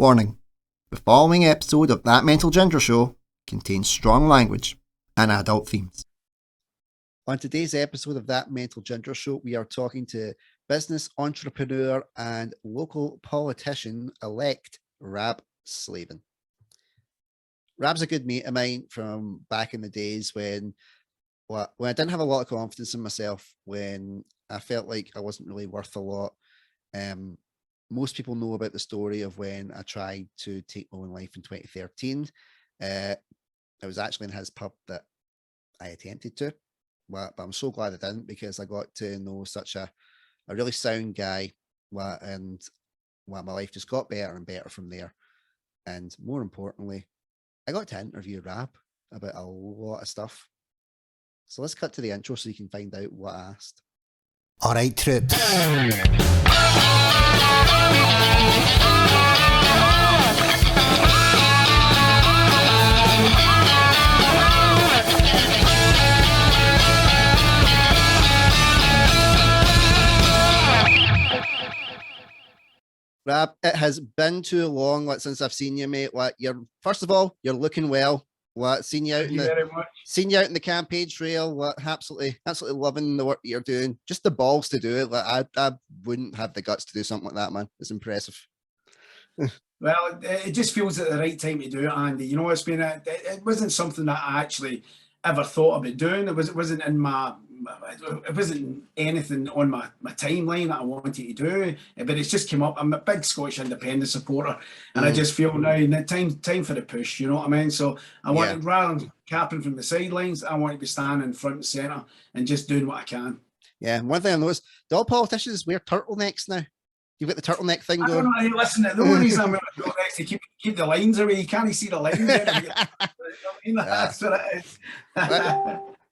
Warning: the following episode of That Mental Ginger Show contains strong language and adult themes. On today's episode of That Mental Ginger Show, we are talking to business entrepreneur and local politician-elect Rab Slavin. Rab's a good mate of mine from back in the days when I didn't have a lot of confidence in myself, when I felt like I wasn't really worth a lot. Most people know about the story of when I tried to take my own life in 2013. It was actually in his pub that I attempted to, but I'm so glad I didn't, because I got to know such a really sound guy, and my life just got better and better from there. And more importantly, I got to interview Rab about a lot of stuff. So let's cut to the intro so you can find out what I asked. All right, troops. Rab, it has been too long since I've seen you, mate. First of all, you're looking well. Seen you out in the campaign trail. Absolutely loving the work that you're doing. Just the balls to do it. I wouldn't have the guts to do something like that, man. It's impressive. Well, it just feels at the right time to do it, Andy. You know, it wasn't something that I actually ever thought about doing. It wasn't anything on my timeline that I wanted to do, but it's just come up. I'm a big Scottish independent supporter, and I just feel now time for the push, you know what I mean? So I wanted, rather than capping from the sidelines, I want to be standing front and centre and just doing what I can. Yeah, and one thing I noticed, do all politicians wear turtlenecks now? You've got the turtleneck thing going. I don't know, listen, the only reason I'm wearing turtlenecks to keep the lines away. You can't see the lines. That's what it is.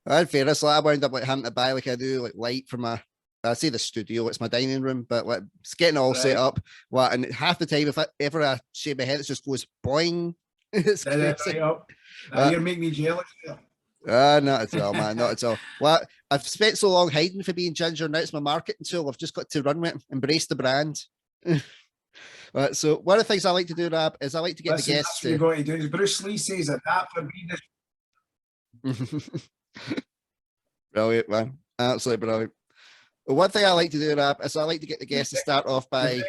In fairness, I wound up having to buy light for my, I say the studio, it's my dining room, but it's getting all set up. And half the time, if I ever shave my head, it just goes boing. It's crazy. You're making me jealous. Not at all, man, not at all. I've spent so long hiding for being ginger, now it's my marketing tool. I've just got to run with it, embrace the brand. So one of the things I like to do, Rab, is I like to get the guests. That's what you're going to do. Is Bruce Lee says that for me. Brilliant, man. Absolutely brilliant. Well, one thing I like to do, Rab, is I like to get the guests to start off by...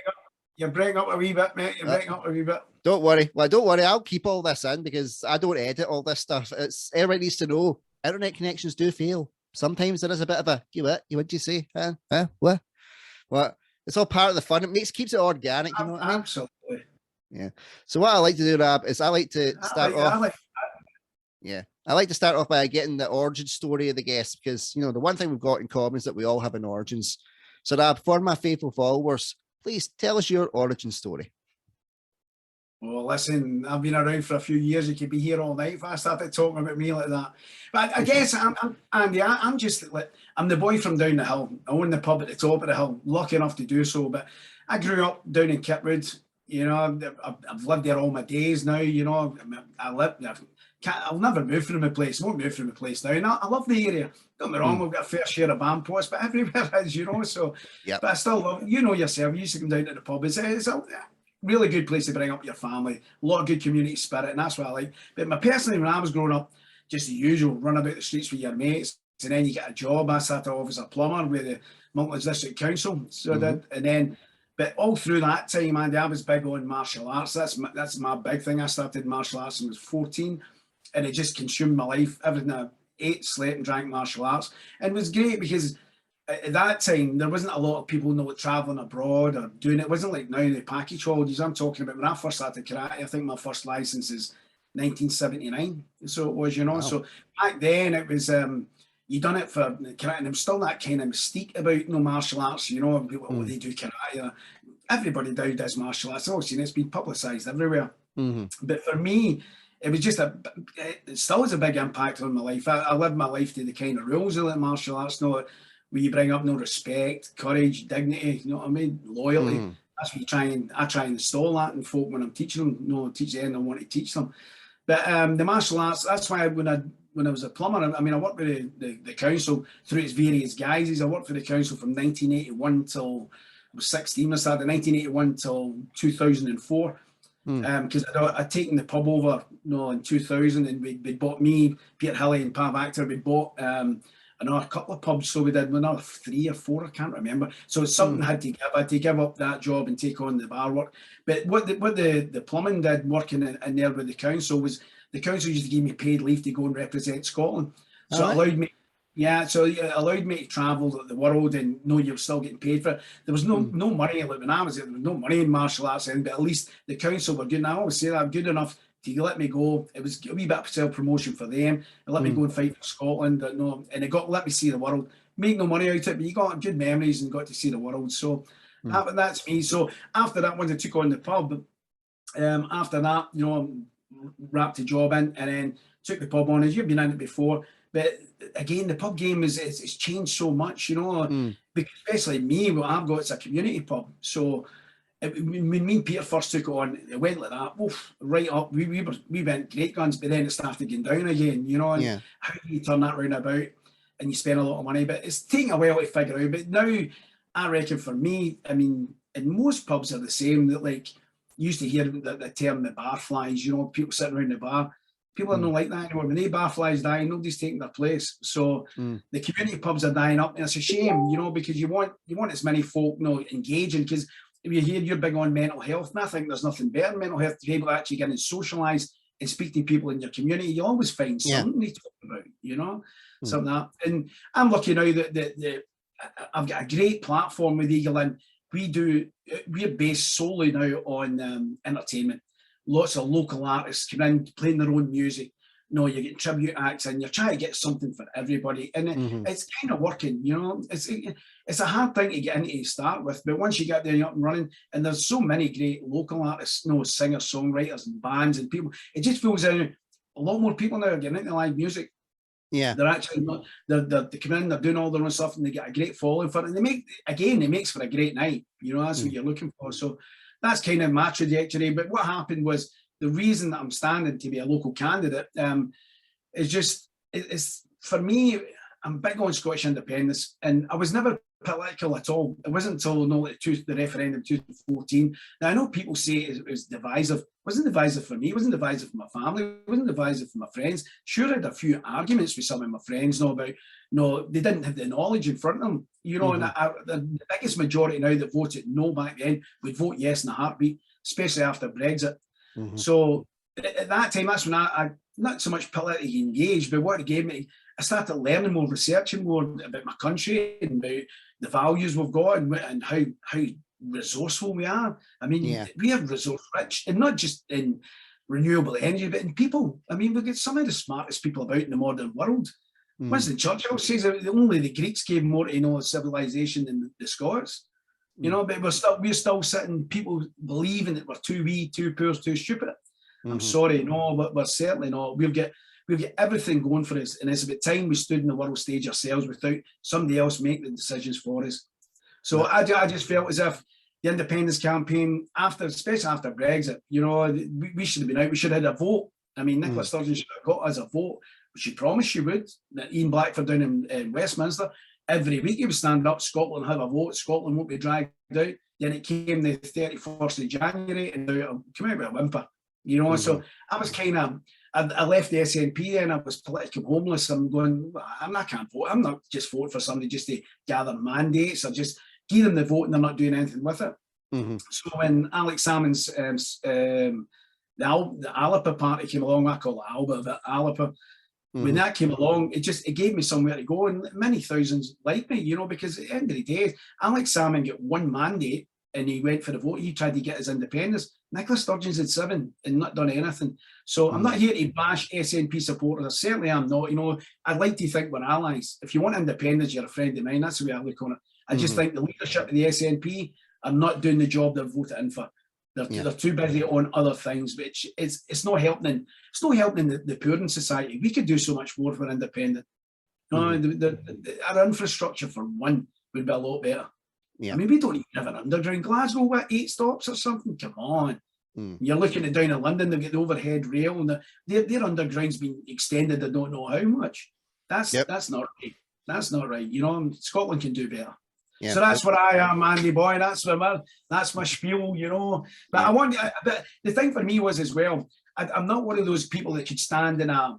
You're breaking up a wee bit, mate. You're breaking up a wee bit. Don't worry. Don't worry. I'll keep all this in because I don't edit all this stuff. Everybody needs to know internet connections do fail. Sometimes there is a bit of a, what'd you say? What? It's all part of the fun. It keeps it organic, you know what I mean? Absolutely. Yeah. So what I like to do, Rab, is I like to start off... Yeah. I like to start off by getting the origin story of the guest, because, the one thing we've got in common is that we all have an origins. So, Rab, for my faithful followers, please tell us your origin story. Well, listen, I've been around for a few years. You could be here all night if I started talking about me like that. But I guess, Andy, I'm just like, I'm the boy from down the hill. I own the pub at the top of the hill, lucky enough to do so. But I grew up down in Kitwood. I've lived there all my days now. I'll never move from my place. Won't move from my place now. And I love the area. Don't get me wrong, we've got a fair share of band posts, but everywhere is, So, But I still love, yourself, you used to come down to the pub. It's a really good place to bring up your family. A lot of good community spirit, and that's what I like. But personally, when I was growing up, just the usual, run about the streets with your mates, and then you get a job. I started off as a plumber with the Monklands District Council. So I did, and then. But all through that time, Andy, I was big on martial arts. That's my big thing. I started martial arts when I was 14. And it just consumed my life. Everything I ate, slept, and drank martial arts. And it was great because at that time, there wasn't a lot of people traveling abroad or doing it. It wasn't like now the package holidays. I'm talking about when I first started karate, I think my first license is 1979. So it was, Wow. So back then it was, you done it for karate, and there was still that kind of mystique about, martial arts, people, they do karate. Everybody now does martial arts. It's been publicised everywhere. Mm-hmm. But for me, it was just it still has a big impact on my life. I live my life to the kind of rules of the martial arts, where you bring up respect, courage, dignity, you know what I mean? Loyalty. Mm. That's what I try and install that in folk when I'm teaching them, teach them, I want to teach them. But the martial arts, that's why when I was a plumber, I worked with the council through its various guises. I worked for the council from 1981 till I was 16. I started in 1981 till 2004. Because I'd taken the pub over, in 2000, and we bought me, Peter Hilly, and Pav Actor. We bought another couple of pubs, so we did another 3 or 4, I can't remember. So it's something I had to give. I had to give up that job and take on the bar work. But what the plumbing did working in there with the council was the council used to give me paid leave to go and represent Scotland. So it allowed me. Yeah, so it allowed me to travel the world and know you're still getting paid for it. There was no money, like when I was there was no money in martial arts, but at least the council were good. And I always say that, good enough to let me go. It was a wee bit of self-promotion for them. It let me go and fight for Scotland, and it let me see the world. Make no money out of it, but you got good memories and got to see the world. So that's me. So after that, once I took on the pub, after that, wrapped the job in and then took the pub on, as you've been in it before. But again, the pub game it's changed so much, because especially me, what I've got, it's a community pub. So when me and Peter first took it on, it went like that, right up. We went great guns, but then it started going down again, and how do you turn that round about? And you spend a lot of money, but it's taking a while to figure out. But now, I reckon for me, I mean, and most pubs are the same, that like, you used to hear the term the bar flies, people sitting around the bar. People are not like that anymore. When they bar flies die, nobody's taking their place. So the community pubs are dying up, and it's a shame, because you want as many folk, engaging. Because if you hear you're big on mental health, and I think there's nothing better than mental health, to be able to actually get and socialise and speak to people in your community. You always find something to talk about, something like that. And I'm lucky now that I've got a great platform with Eagle, and we're based solely now on entertainment. Lots of local artists come in playing their own music. You're getting tribute acts, and you're trying to get something for everybody, and it's kind of working. It's a hard thing to get into to start with, but once you get there, you're up and running. And there's so many great local artists, singers, songwriters, and bands, and people. It just feels a lot more people now are getting into live music. Yeah, they're actually not. They come in, they're doing all their own stuff, and they get a great following for it. And it makes for a great night. That's what you're looking for. So that's kind of my trajectory. But what happened was, the reason that I'm standing to be a local candidate is just, it's for me, I'm big on Scottish independence, and I was never political at all. It wasn't until the referendum 2014. Now, I know people say it was divisive. It wasn't divisive for me. It wasn't divisive for my family. It wasn't divisive for my friends. Sure, I had a few arguments with some of my friends about, they didn't have the knowledge in front of them. And the biggest majority now that voted no back then would vote yes in a heartbeat, especially after Brexit. So at that time, that's when I not so much politically engaged, but what it gave me, I started learning more, researching more about my country and about the values we've got, and how resourceful we are. I mean, we are resource rich, and not just in renewable energy, but in people. I mean, we've got some of the smartest people about in the modern world. Winston Churchill says that only the Greeks gave more to civilization than the Scots. But we're still sitting, people believing that we're too wee, too poor, too stupid. I'm sorry, but we're certainly not. We've got everything going for us, and it's about time we stood in the world stage ourselves without somebody else making the decisions for us. So I just felt as if the independence campaign, especially after Brexit, we should have been out. We should have had a vote. I mean, Nicola Sturgeon should have got us a vote. She promised she would. Ian Blackford down in Westminster, every week he would stand up, Scotland have a vote, Scotland won't be dragged out. Then it came the 31st of January, and I came out with a whimper. So I was I left the SNP, and I was politically homeless. I'm going, I can't vote. I'm not just voting for somebody just to gather mandates, or just give them the vote and they're not doing anything with it. So when Alex Salmond's the Alba party came along, I call it Alba, but Alba, when that came along, it gave me somewhere to go, and many thousands like me, because at the end of the day, Alex Salmond got one mandate and he went for the vote. He tried to get his independence. Nicola Sturgeon's had 7 and not done anything. So I'm not here to bash SNP supporters. I certainly am not. I'd like to think we're allies. If you want independence, you're a friend of mine. That's the way I look on it. I just think the leadership of the SNP are not doing the job they're voted in for. They're too busy on other things, which it's not helping. It's not helping the poor in society. We could do so much more if we're independent. Our infrastructure, for one, would be a lot better. I mean, we don't even have an underground. Glasgow, what, 8 stops or something? Come on. You're looking at down in London, they've got the overhead rail, and their underground's been extended. I don't know how much. That's not right. That's not right. Scotland can do better. Yeah. So that's where I am, Andy boy. That's my spiel, you know. But but the thing for me was as well, I'm not one of those people that could stand in I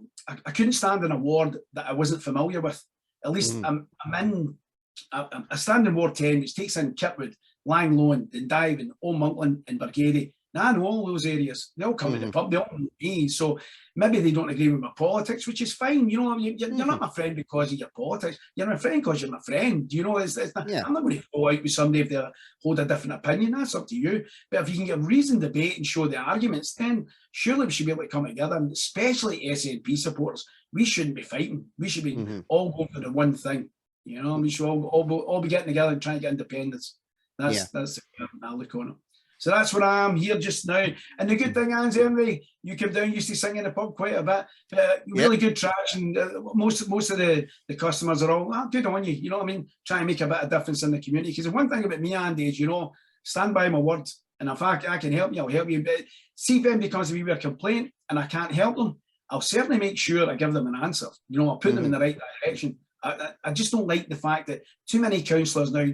couldn't stand in a ward that I wasn't familiar with. At least I stand in Ward 10, which takes in Kirkwood, Langloan, Dundive, and Old Monkland and Bargary. Now I know all those areas. They all come to the pub. They all know me. So maybe they don't agree with my politics, which is fine. You know, you're not my friend because of your politics. You're my friend because you're my friend. You know, it's not, I'm not going to go out with somebody if they hold a different opinion. That's up to you. But if you can get reasoned debate and show the arguments, then surely we should be able to come together. And especially SNP supporters, we shouldn't be fighting. We should be all going for the one thing. You know, we should all be getting together and trying to get independence. That's the I look on it. So that's where I am here just now. And the good thing is, Henry, you came down, used to sing in the pub quite a bit. Really good traction. Most of the customers are all good on you. You know what I mean? Try and make a bit of difference in the community. Because the one thing about me, Andy, is, you know, stand by my word. And if I can help you, I'll help you. But see if anybody comes to me with a complaint and I can't help them, I'll certainly make sure I give them an answer. You know, I'll put them in the right direction. I just don't like the fact that too many councillors now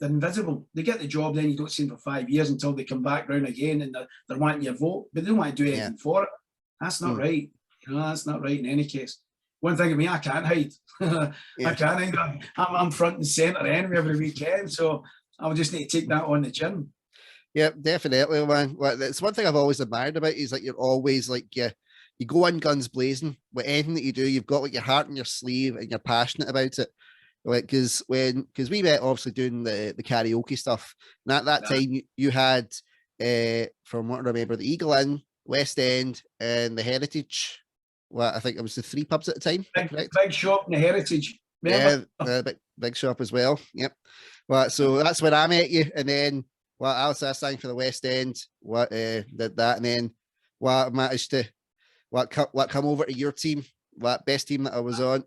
they're invisible. They get the job, then you don't see them for 5 years until they come back round again and they're wanting your vote, but they don't want to do anything for it. That's not right. You know, that's not right in any case. One thing of me, I can't hide. I can't hide. I'm front and centre anyway every weekend, so I'll just need to take that on the chin. Yeah, definitely, man. Well, it's one thing I've always admired about you is like you're always like you go in guns blazing with anything that you do. You've got like your heart in your sleeve and you're passionate about it. Like, because we met obviously doing the karaoke stuff, and at that time you had from what I remember, the Eagle Inn, West End, and the Heritage. Well, I think it was the 3 pubs at the time. Big shop in the Heritage. Remember? Yeah, big shop as well. Yep. Well, so that's when I met you, and then I was sang for the West End. Did that, and then managed to come over to your team. Best team that I was on.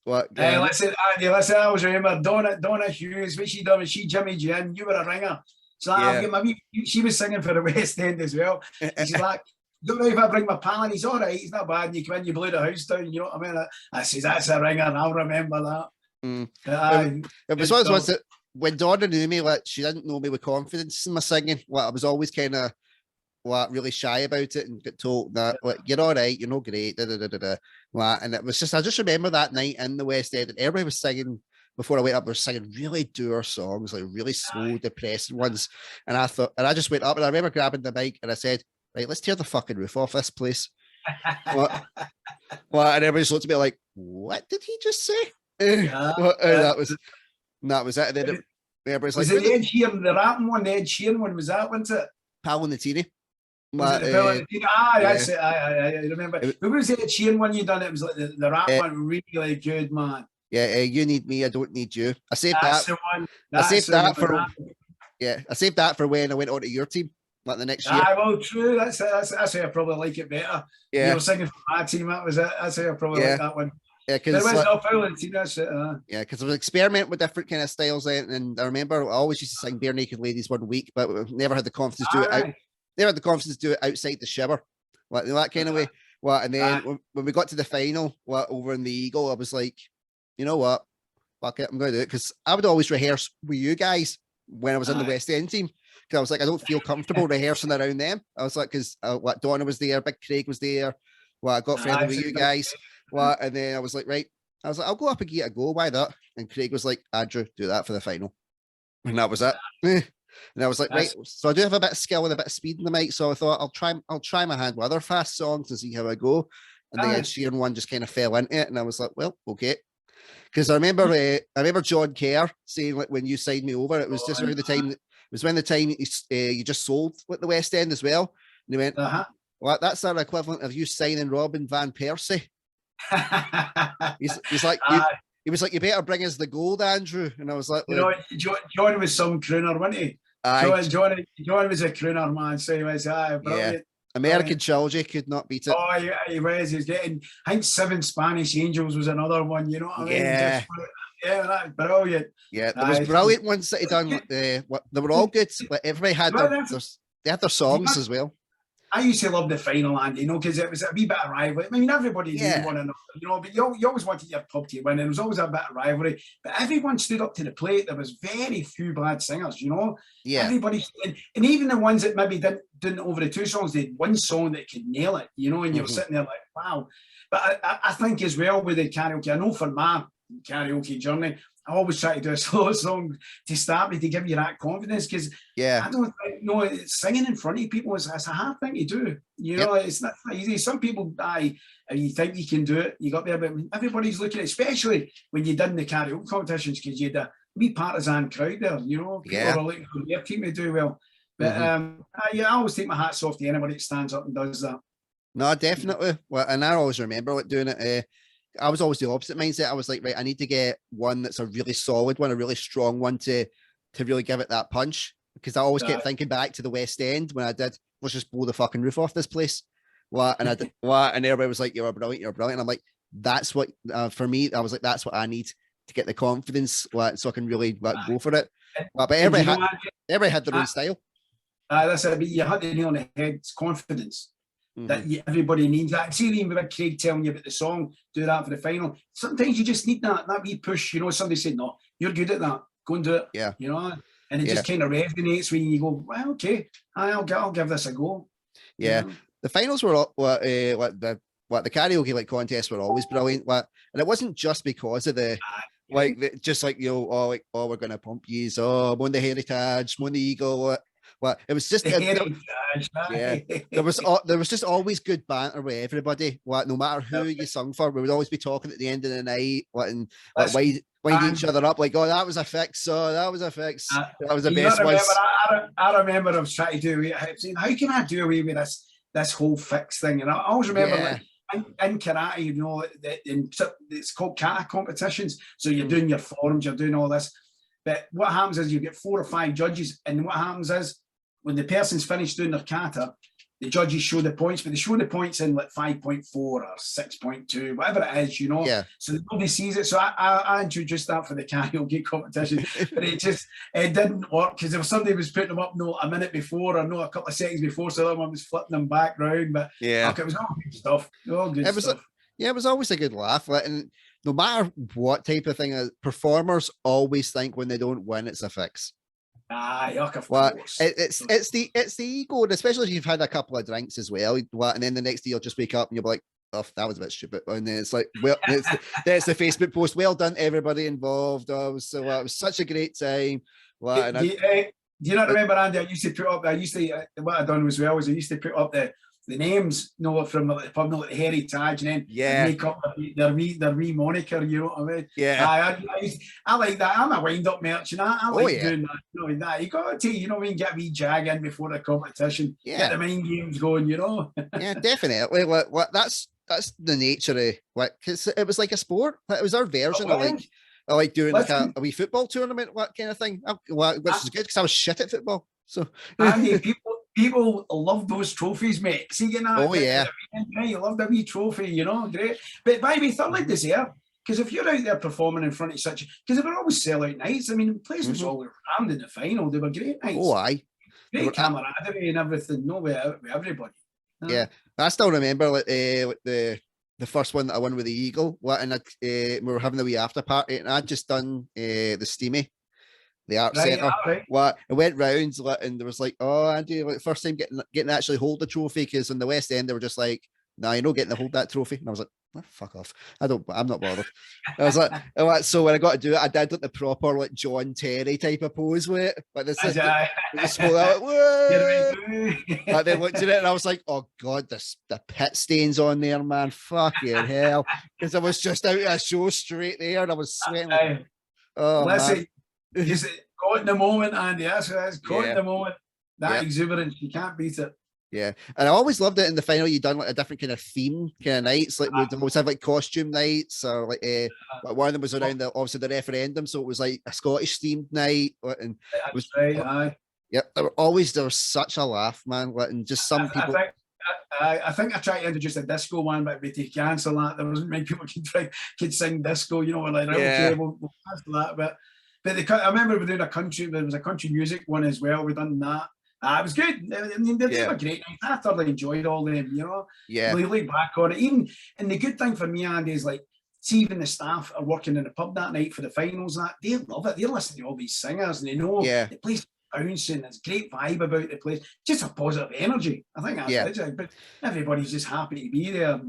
Listen, Andy, I always remember Donna Hughes, what she done was she jimmied you in, you were a ringer. So she was singing for the West End as well. She's like, don't know if I bring my pal in, he's all right, he's not bad. And you come in, you blew the house down, you know what I mean? I says, that's a ringer, and I'll remember that. It was one of those ones that when Donna knew me, like, she didn't know me with confidence in my singing. I was always kind of really shy about it and get told that you're all right, you're not great, and it was just, I just remember that night in the West End and everybody was singing before I went up, they were singing really dour songs, like really slow, depressing ones, and I just went up and I remember grabbing the mic and I said, right, let's tear the fucking roof off this place. And everybody looked at me like, what did he just say? That was it. And then everybody's like, was it the Ed Sheeran, the rapping one, the Ed Sheeran one, was that, wasn't it? Pal and the Teenie. I remember. Who was the Ed Sheeran one you done? It was like the rap one, really good, man. Yeah, you need me, I don't need you. I saved that. I saved that for when I went on to your team, like the next year. Well, true. That's how I probably like it better. You were singing for my team. That was it. That's how I probably like that one. Yeah, because I was experimenting with different kind of styles, and I remember I always used to sing Bare Naked Ladies one week, but we never had the confidence to do it. Never had the confidence to do it outside the shower, like that kind of way. And then when we got to the final, over in the Eagle, I was like, you know what, fuck it, I'm going to do it, because I would always rehearse with you guys when I was in the West End team, because I was like, I don't feel comfortable rehearsing around them. I was like, because Donna was there, Big Craig was there, I got friendly with you guys. And then I was like, right, I'll go up and get a go. Why that? And Craig was like, Andrew, do that for the final. And that was it. And I was like, right, so I do have a bit of skill and a bit of speed in the mic, so I thought I'll try my hand with other fast songs to see how I go. And the Ed Sheeran one just kind of fell into it, and I was like, well, okay. Because I remember John Kerr saying, like, when you signed me over, it was just around the time. It was when the time you just sold with the West End as well. And he went, well, that's our equivalent of you signing Robin Van Persie. he's like, he was like, you better bring us the gold, Andrew. And I was like, John was some crooner, wasn't he? John was a crooner, man. So he was, brilliant. Yeah. American Trilogy could not beat it. Oh, he was. He was getting, I think 7 Spanish Angels was another one, you know what I mean? Yeah. That's brilliant. Yeah, there was brilliant ones that he done. They were all good. But everybody had they had their songs as well. I used to love the final, Andy, because it was a wee bit of rivalry. I mean, everybody knew one another, but you always wanted your pub to win, and there was always a bit of rivalry. But everyone stood up to the plate. There was very few bad singers, Yeah. Everybody, and even the ones that maybe didn't over the two songs, they had one song that could nail it, and you were sitting there like, wow. But I think as well with the karaoke, I know for my karaoke journey, I always try to do a slow song to start me to give you that confidence, because I don't think, singing in front of people is a hard thing to do. It's not easy. Some people you think you can do it, you got there, but everybody's looking, especially when you did in the karaoke competitions, because you had a wee partisan crowd there. People are looking for their team to do well. But I always take my hats off to anybody that stands up and does that. No, definitely. Well, and I always remember doing it. I was always the opposite mindset. I was like, right, I need to get one that's a really solid one, a really strong one to really give it that punch. Because I always kept thinking back to the West End when I did, let's just blow the fucking roof off this place. And I did, and everybody was like, you're brilliant. And I'm like, that's what, for me, I was like, that's what I need to get the confidence, so I can really go for it. But everybody had their own style. That's it. But you had the nail on the head. It's confidence. That everybody needs that. See, even with Craig telling you about the song, do that for the final. Sometimes you just need that wee push. Somebody said, "No, you're good at that. Go and do it." Yeah. And it just kind of resonates when you go, "Well, okay, I'll give this a go." Yeah, the finals were the karaoke contests were always brilliant. And it wasn't just because of the we're gonna pump yous. I'm on the Heritage, I'm on the Eagle. It was just there was just always good banter with everybody. No matter who you sung for, we would always be talking at the end of the night, and winding each other up, like, "Oh, that was a fix. Oh, that was a fix. That was the best one." I remember I was trying to do. How can I do away with this whole fix thing? And I always remember in karate, it's called kata competitions. So you're doing your forms, you're doing all this. But what happens is you get 4 or 5 judges, and what happens is when the person's finished doing their kata, the judges show the points, but they show the points in like 5.4 or 6.2, whatever it is, So nobody sees it. So I introduced that for the karaoke competition, but it didn't work, because if somebody was putting them up a minute before or a couple of seconds before, so someone was flipping them back round. But it was all good stuff. It was always a good laugh. And no matter what type of thing, performers always think when they don't win, it's a fix. Of course. It's the ego, and especially if you've had a couple of drinks as well. And then the next day you'll just wake up and you'll be like, "Oh, that was a bit stupid." And then it's like, well, there's the Facebook post. Well done, everybody involved. It was such a great time. Do you not remember, Andy? What I done as well was I used to put up the names, from the pub, like the Heritage, and then make up their wee moniker, you know what I mean? Yeah. I like that. I'm a wind-up merchant. I like doing that. You got to, get a wee jag in before the competition. Get the mind games going, Yeah, definitely. That's the nature of because it was like a sport. It was our version of doing a wee football tournament, kind of thing. Which is good because I was shit at football. So Andy, people love those trophies, mate. See, you love the wee trophy, great. But by the way, thoroughly deserved. Because if you're out there performing in front of because they were always sellout nights. I mean, the place was always rammed in the final. They were great nights. Oh, aye. Great camaraderie and everything. With everybody. Yeah, I still remember the first one that I won with the Eagle. And we were having a wee after party, and I'd just done the Steamy. The art centre. It went round, and there was like, "Oh, Andy, first time getting to actually hold the trophy," because in the West End they were just like, "Nah, you're not getting to hold that trophy." And I was like, "Oh, fuck off! I'm not bothered." I was like, so when I got to do it, I did the proper John Terry type of pose with it. But this is and then looked at it, and I was like, "Oh God, the pit stains on there, man! Fucking hell!" Because I was just out of a show straight there, and I was sweating. Man. Just caught in the moment, Andy. That's caught in the moment. That exuberance, you can't beat it. Yeah, and I always loved it in the final. You done a different kind of theme kind of nights. We'd always have costume nights, or one of them was around obviously the referendum, so it was like a Scottish themed night. And it was aye. Yep, there was such a laugh, man. And just some people. I think I tried to introduce a disco one, but we to cancel that. There wasn't many people could sing disco. We're like, okay, we'll cancel that. But I remember we doing there was a country music one as well. We done that. It was good. I mean, they were great. I thoroughly enjoyed all them, you know. Yeah. We look back on it. And the good thing for me, Andy, is like, see, even the staff are working in the pub that night for the finals, they love it. They're listening to all these singers and they know the place bouncing. There's great vibe about the place. Just a positive energy. I think that's it. But everybody's just happy to be there.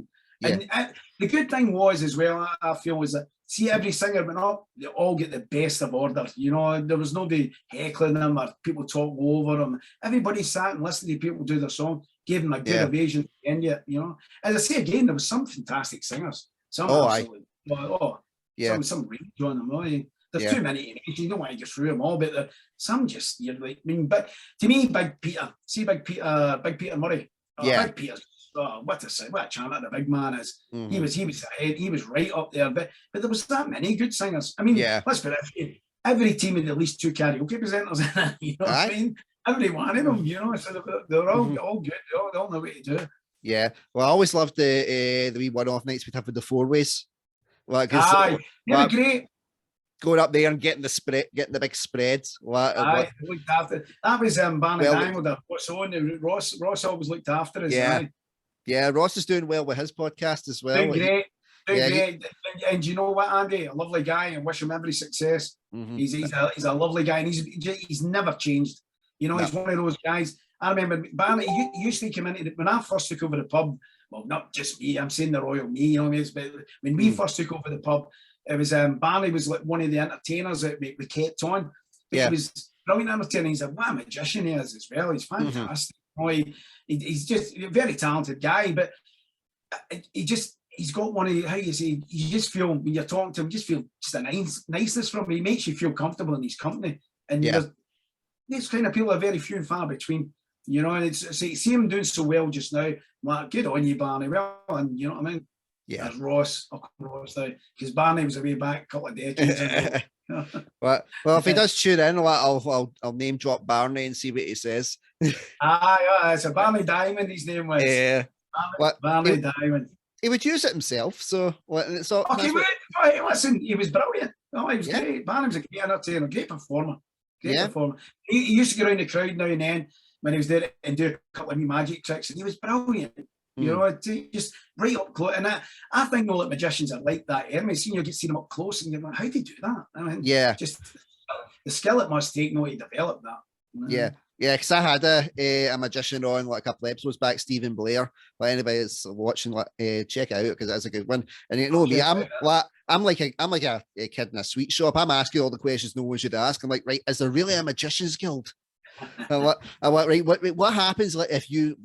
And the good thing was as well, I feel, was that, see, every singer went up, they all get the best of order. You know, there was nobody heckling them or people talk over them. Everybody sat and listened to people do their song, gave them a good ovation at the end of it, you know. As I say again, there was some fantastic singers. Some absolutely, some range on them. Oh, there's too many to mention. You don't want to get through them all, but some just, you're like, I mean, but to me, Big Peter Murray. Big Peter's, what a chant the big man is. He was right up there. But there was that many good singers. I mean, let's put it, every team had at least 2 karaoke presenters in it. You know what I mean? Every one of them, you know, so they're all good. They all know what to do. Yeah, well, I always loved the wee one-off nights we'd have with the four-ways. Like, they were great. Going up there and getting the big spreads. Looked after. That was Barney Diamond. Ross always looked after us. Yeah, Ross is doing well with his podcast as well. Doing great. And you know what, Andy? A lovely guy, and wish him every success. He's a lovely guy, and he's never changed. You know, he's one of those guys. I remember Barney, he used to come in, when I first took over the pub, well, not just me, I'm saying the royal me, you know what I mean? But when we first took over the pub, it was Barney was like one of the entertainers that we kept on. But he was brilliant entertainer. He's what a magician he is as well. He's fantastic. He's just a very talented guy, but he's got one of, how you say, you just feel, when you're talking to him, just feel just a niceness from him. He makes you feel comfortable in his company. And these kind of people are very few and far between. You know, and it's see him doing so well just now. Like, good on you, Barney. Well, and you know what I mean? Yeah. There's Ross. I'll call Ross now because Barney was away back a couple of decades ago. Well, if he does tune in, I'll name drop Barney and see what he says. It's a Barney Diamond. His name was. Yeah. Barney Diamond. He would use it himself, so it's not. Listen, he was brilliant. Oh, he was great. Barney was a great entertainer, great performer. Performer. He used to go around the crowd now and then when he was there and do a couple of wee magic tricks, and he was brilliant. You know, just right up close. And I think all the magicians are like that. I mean, you get see them up close, and you're like, how do you do that? I mean, just the skill it must take, to develop that. Yeah, because I had a magician on like a couple of episodes back, Stephen Blair. Like anybody that's watching, check it out because that's a good one. And you know me, I'm like a kid in a sweet shop. I'm asking all the questions no one should ask. I'm like, right, is there really a magician's guild? What happens if you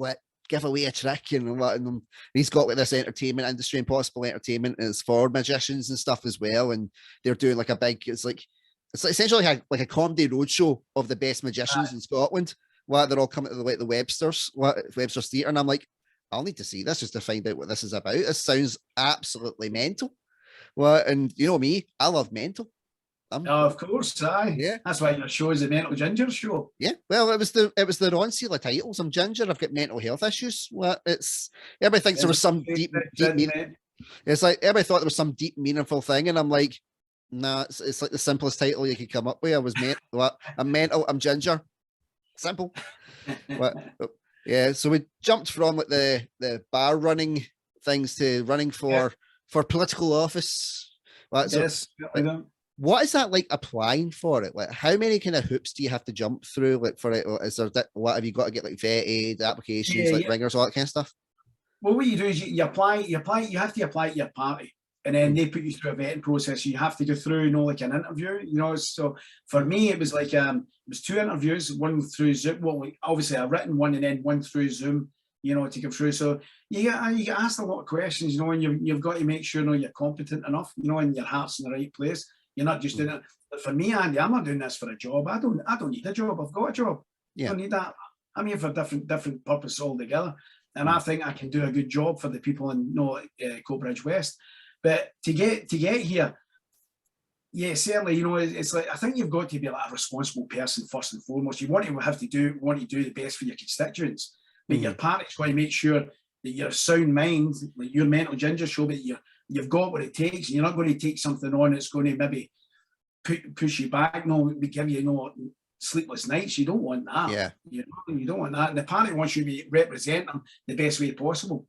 give away a trick and he's got this entertainment industry, Impossible Entertainment is for magicians and stuff as well, and they're doing like a big, it's essentially like a comedy roadshow of the best magicians in Scotland. They're all coming to the Webster's Theatre, and I'm like, I'll need to see this just to find out what this is about. This sounds absolutely mental. And you know me, I love mental. Of course, yeah. That's why your show is a Mental Ginger show. Yeah, well, it was the Ron Sealer titles. I'm ginger. I've got mental health issues. Everybody thinks there was some deep meaning. It's like everybody thought there was some deep, meaningful thing, and I'm like, nah. It's like the simplest title you could come up with. I'm mental. I'm ginger. Simple. So we jumped from like the bar running things to running for political office. What is that like applying for it? Like, how many kind of hoops do you have to jump through? Like for it, is there what have you got to get like vetted applications, ringers, all that kind of stuff? Well, what you do is you apply. You have to apply to your party, and then they put you through a vetting process. You have to go through, like an interview. So for me, it was like it was 2 interviews, one through Zoom. Well, obviously a written one, and then one through Zoom. To go through. So you get asked a lot of questions. And you've got to make sure you're competent enough. And your heart's in the right place. You're not just doing it. But for me, Andy, I'm not doing this for a job. I don't need a job. I've got a job. I don't need that. I'm here for a different purpose altogether. And I think I can do a good job for the people in Coatbridge West. But to get here, certainly, it's like I think you've got to be like a responsible person first and foremost. You want to do the best for your constituents. But your party's going to make sure that you're a sound mind, like your Mental Ginger show, but you've got what it takes. And you're not going to take something on that's going to maybe push you back. No, we give you sleepless nights. You don't want that. Yeah. You don't want that. And the party wants you to represent them the best way possible.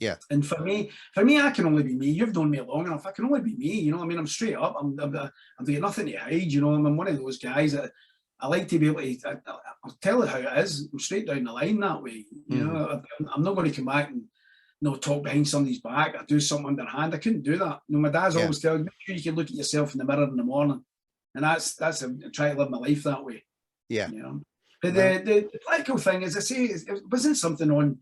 Yeah. And for me, I can only be me. You've known me long enough. I can only be me. You know, I mean, I'm straight up. I'm got nothing to hide. You know, I'm one of those guys that I like to be able to. I'll tell it how it is. I'm straight down the line that way. You know, I'm not going to come back and talk behind somebody's back or do something underhand. I couldn't do that. My dad's always telling me, make sure you can look at yourself in the mirror in the morning, and I try to live my life that way. Yeah. You know, but the political thing, as I say, it wasn't something on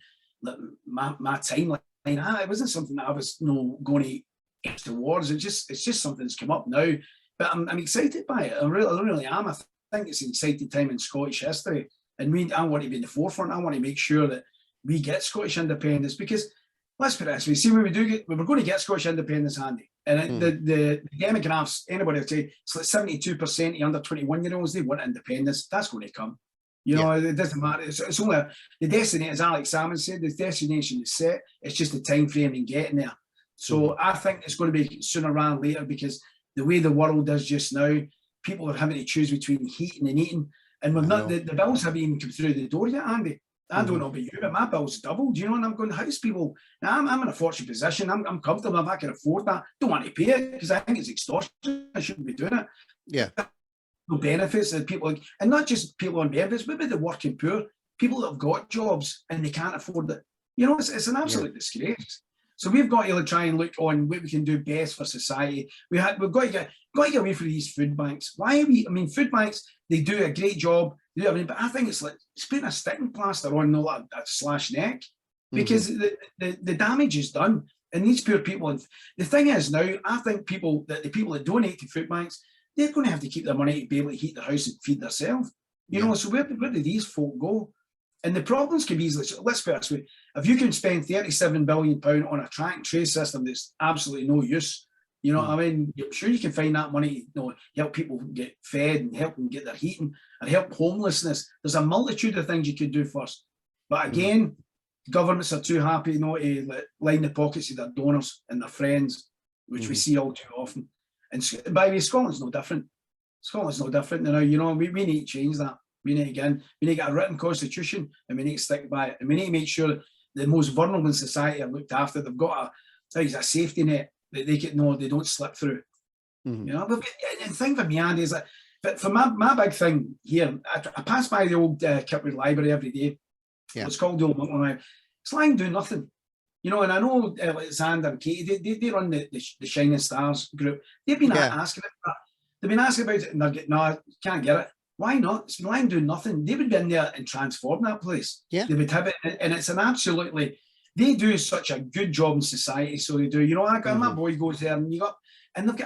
my timeline. It wasn't something that I was going to edge towards. It's just something that's come up now. But I'm excited by it. I really am. I think it's an exciting time in Scottish history, and I want to be in the forefront. I want to make sure that we get Scottish independence, because let's put it this way. See, when we're going to get Scottish independence, Andy, and the demographics, anybody would say it's like 72% of under 21-year-olds, they want independence. That's going to come. You know, it doesn't matter. It's only the destiny, as Alex Salmond said, the destination is set. It's just the time frame in getting there. So I think it's going to be sooner rather than later, because the way the world is just now, people are having to choose between heating and eating. And we've not, the bills haven't even come through the door yet, Andy. I don't know about you, but my bill's doubled. You know, and I'm going, how's people? Now, I'm in a fortunate position. I'm comfortable if I can afford that. Don't want to pay it because I think it's extortion. I shouldn't be doing it. Yeah. No benefits that people, and not just people on benefits, maybe the working poor, people that have got jobs and they can't afford it. You know, it's an absolute disgrace. So we've got to try and look on what we can do best for society. We've got to get away from these food banks. Why are we? I mean, food banks, they do a great job. They do everything, but I think it's putting a sticking plaster on a slash neck, because the damage is done. And these poor people, and the thing is now, I think the people that donate to food banks, they're going to have to keep their money to be able to heat their house and feed themselves. You know, so where do these folk go? And the problems can be easily, let's put it this way, if you can spend £37 billion on a track and trace system that's absolutely no use, you know what I mean? I'm sure you can find that money, help people get fed and help them get their heating and help homelessness. There's a multitude of things you could do first. But again, governments are too happy, to line the pockets of their donors and their friends, which we see all too often. And by the way, Scotland's no different. Scotland's no different. We need to change that. We need to get a written constitution, and we need to stick by it. And we need to make sure the most vulnerable in society are looked after. They've got a safety net that they don't slip through. But the thing for me, Andy, is that, but for my big thing here, I pass by the old Kipwood Library every day. Yeah. It's called the Old Milton Library. It's lying doing nothing. And I know Xander and Katie, they run the Shining Stars group. They've been asking about that. They've been asking about it, and they're getting, no, can't get it. Why not? It's been lying doing nothing. They would be in there and transform that place. Yeah. They would have it, and it's an absolutely, they do such a good job in society. So they do. My boy goes there, and they've got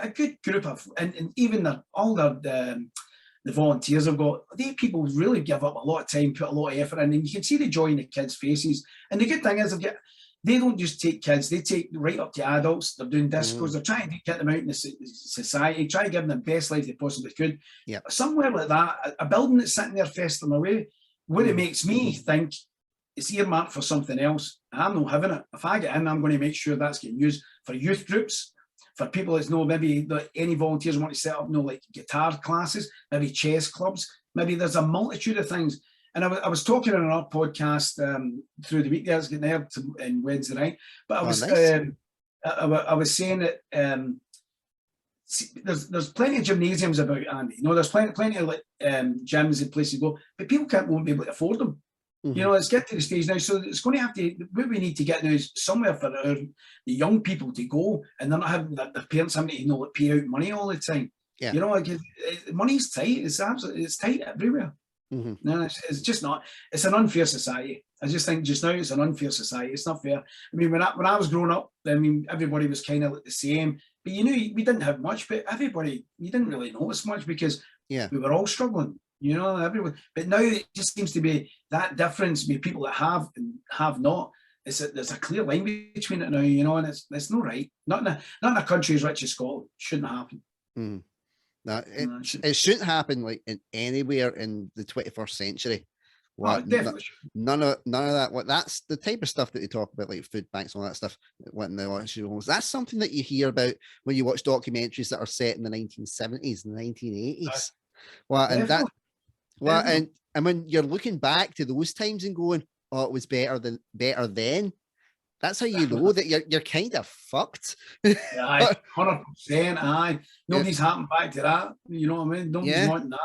a good group of, and even all the volunteers have got, people really give up a lot of time, put a lot of effort in, and you can see the joy in the kids' faces. And the good thing is, they don't just take kids, they take right up to adults. They're doing discos, they're trying to get them out in the society, trying to give them the best life they possibly could. Yeah. Somewhere like that, a building that's sitting there festering away, what it makes me think it's earmarked for something else. I'm not having it. If I get in, I'm going to make sure that's getting used for youth groups, for people that maybe any volunteers want to set up, like guitar classes, maybe chess clubs, maybe there's a multitude of things. And I was talking on our podcast through the week there, I was getting there on Wednesday night, but I was saying that there's plenty of gymnasiums about, Andy. There's plenty of gyms and places to go, but people won't be able to afford them. It's getting to the stage now, so it's going to have to. What we need to get now is somewhere for the young people to go, and they're not having their parents having to pay out money all the time. Yeah. Money's tight. It's tight everywhere. No, it's just not. It's an unfair society. I just think just now it's an unfair society. It's not fair. I mean, when I was growing up, everybody was kind of the same. But we didn't have much. But everybody, you didn't really notice much because we were all struggling. Everyone. But now it just seems to be that difference between people that have and have not. There's a clear line between it now. And it's not right. Not in a country as rich as Scotland. Shouldn't happen. No, it shouldn't happen like in anywhere in the 21st century. None of that. That's the type of stuff that they talk about, like food banks and all that stuff. That's something that you hear about when you watch documentaries that are set in the 1970s and the 1980s. Well, and when you're looking back to those times and going, oh, it was better then. That's how you know that you're kind of fucked. Aye, 100%. Aye, nobody's happened back to that. You know what I mean? Nobody's wanting that.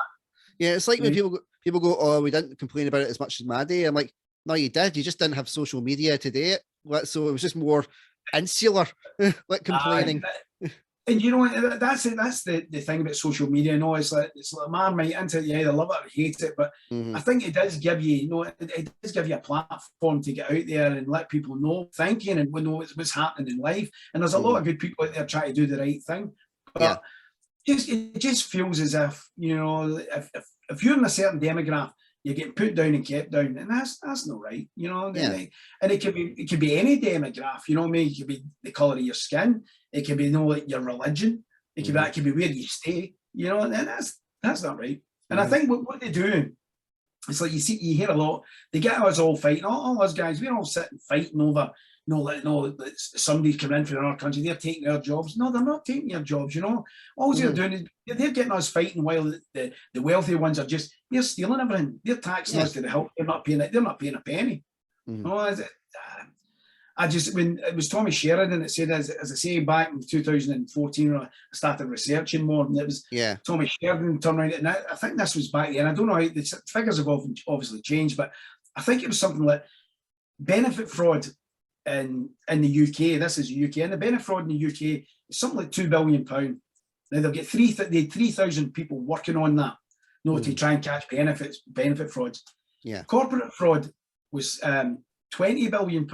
Yeah, it's like when people go, oh, we didn't complain about it as much as my day. I'm like, no, you did. You just didn't have social media today. So it was just more insular, like complaining. And you know, that's the thing about social media. You know, it's like a man might into it, you either love it or hate it, but I think it does give you, it does give you a platform to get out there and let people know thinking and know what's happening in life. And there's a lot of good people out there trying to do the right thing, but it just feels as if, you know, if you're in a certain demographic, you're getting put down and kept down, and that's not right, you know. And it could be any demographic, you know what I mean? It could be the colour of your skin, it could be, you know, like your religion, it could be where you stay, you know, and that's not right. And I think what they do, it's like you hear a lot, they get us all fighting, all us guys, we're all sitting fighting over, somebody's coming in from another country, they're taking our jobs. No, they're not taking your jobs, you know. All they're doing is they're getting us fighting while the wealthy ones are just, they're stealing everything. They're taxing us to the help. They're not paying a penny. No, I just, when it was Tommy Sheridan, it said, as I say, back in 2014, I started researching more, and it was Tommy Sheridan turned around, and I think this was back then. I don't know how the figures have obviously changed, but I think it was something like benefit fraud in the UK. This is the UK, and the benefit fraud in the UK is something like £2 billion. Now they'll get 3,000 people working on that, to try and catch benefit frauds. Yeah, corporate fraud was £20 billion,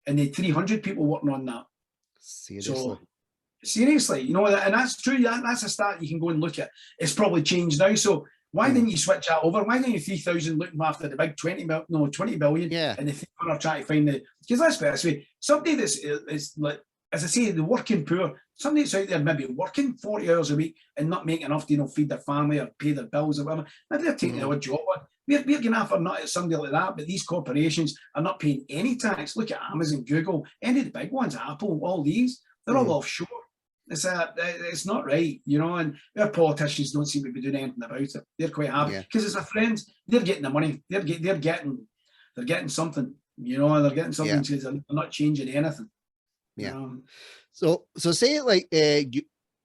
and they had 300 people working on that. Seriously, you know, and that's true. That's a stat you can go and look at. It's probably changed now. So why didn't you switch that over? Why didn't you 3,000 looking after the big 20 billion? Yeah. And the 300 trying to find because let's be honest with you, somebody that's is like, as I say, the working poor, somebody that's out there maybe working 40 hours a week and not making enough to, feed their family or pay their bills or whatever. Maybe they're taking a job on. We're going after not at somebody like that, but these corporations are not paying any tax. Look at Amazon, Google, any of the big ones, Apple, all these, they're all offshore. It's not right, you know, and our politicians don't seem to be doing anything about it. They're quite happy because as a friend, they're getting the money. They're getting something, you know. They're getting something because they're not changing anything. Yeah. So say like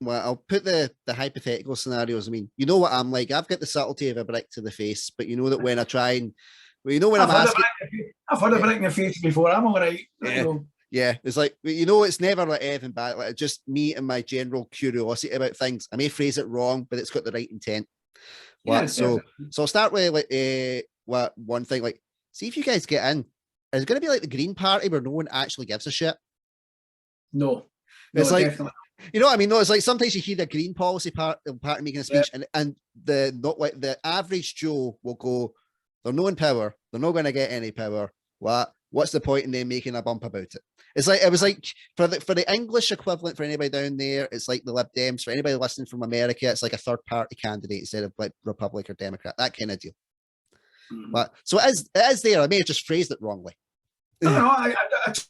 I'll put the hypothetical scenarios. I mean, you know what I'm like. I've got the subtlety of a brick to the face, but you know that when I try and, well, you know when I've had a brick in the face before. I'm all right. Yeah, it's like, you know, it's never like anything bad. Like just me and my general curiosity about things. I may phrase it wrong, but it's got the right intent. So I'll start with like one thing. Like, see if you guys get in. Is it going to be like the Green Party where no one actually gives a shit? No, it's like definitely. You know what I mean? No, it's like sometimes you hear the Green party making a speech, and the average Joe will go, "They're not in power. They're not going to get any power. What's the point in them making a bump about it?" It's like, it was like for the English equivalent for anybody down there, it's like the Lib Dems. For anybody listening from America, it's like a third party candidate instead of like Republic or Democrat, that kind of deal. But so it is there. I may have just phrased it wrongly. No, I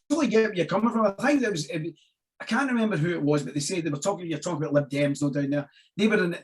totally get where you're coming from. I think I can't remember who it was, but they said you're talking about Lib Dems, no down there.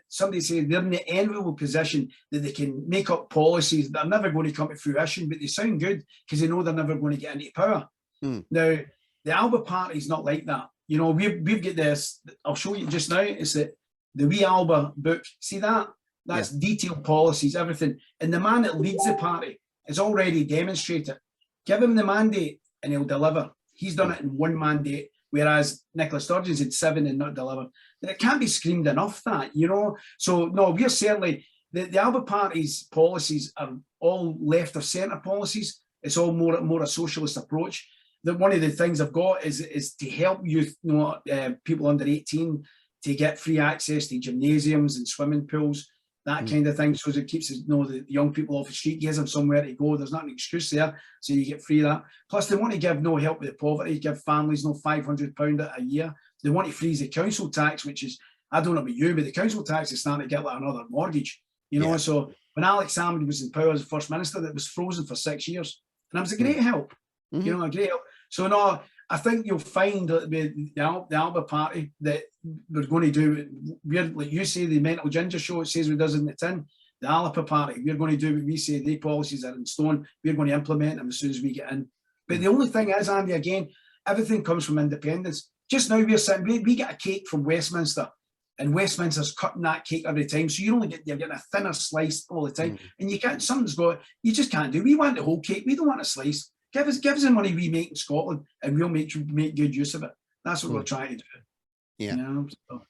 Somebody said they're in the enviable position that they can make up policies that are never going to come to fruition, but they sound good because they know they're never going to get into power. Now, the Alba party is not like that. You know, we've got this, I'll show you just now, it's the wee Alba book. See that? That's detailed policies, everything. And the man that leads the party has already demonstrated. Give him the mandate and he'll deliver. He's done it in one mandate, whereas Nicola Sturgeon's had 7 and not delivered. And it can't be screamed enough that, you know. So, no, we're certainly, the Alba Party's policies are all left of centre policies. It's all more a socialist approach. One of the things I've got is to help youth, people under 18 to get free access to gymnasiums and swimming pools, that kind of thing, so it keeps the young people off the street, gives them somewhere to go. There's not an excuse there, so you get free of that. Plus, they want to give no help with the poverty, give families £500 a year. They want to freeze the council tax, which is, I don't know about you, but the council tax is starting to get like another mortgage. You know, so when Alex Salmond was in power as First Minister, that was frozen for 6 years, and it was a great help. You know, a great help. So no, I think you'll find that with the Alba Party that we're going to do, like you say, the mental ginger show, it says we does in the tin. the Alba party, we're going to do what we say. The policies are in stone. We're going to implement them as soon as we get in. But the only thing is, Andy, again, everything comes from independence. Just now we're sitting, we get a cake from Westminster, and Westminster's cutting that cake every time. So you're getting a thinner slice all the time. And you can't, you just can't do. We want the whole cake. We don't want a slice. Give us the money we make in Scotland, and we'll make good use of it. That's what we're trying to do. Yeah. You know, so.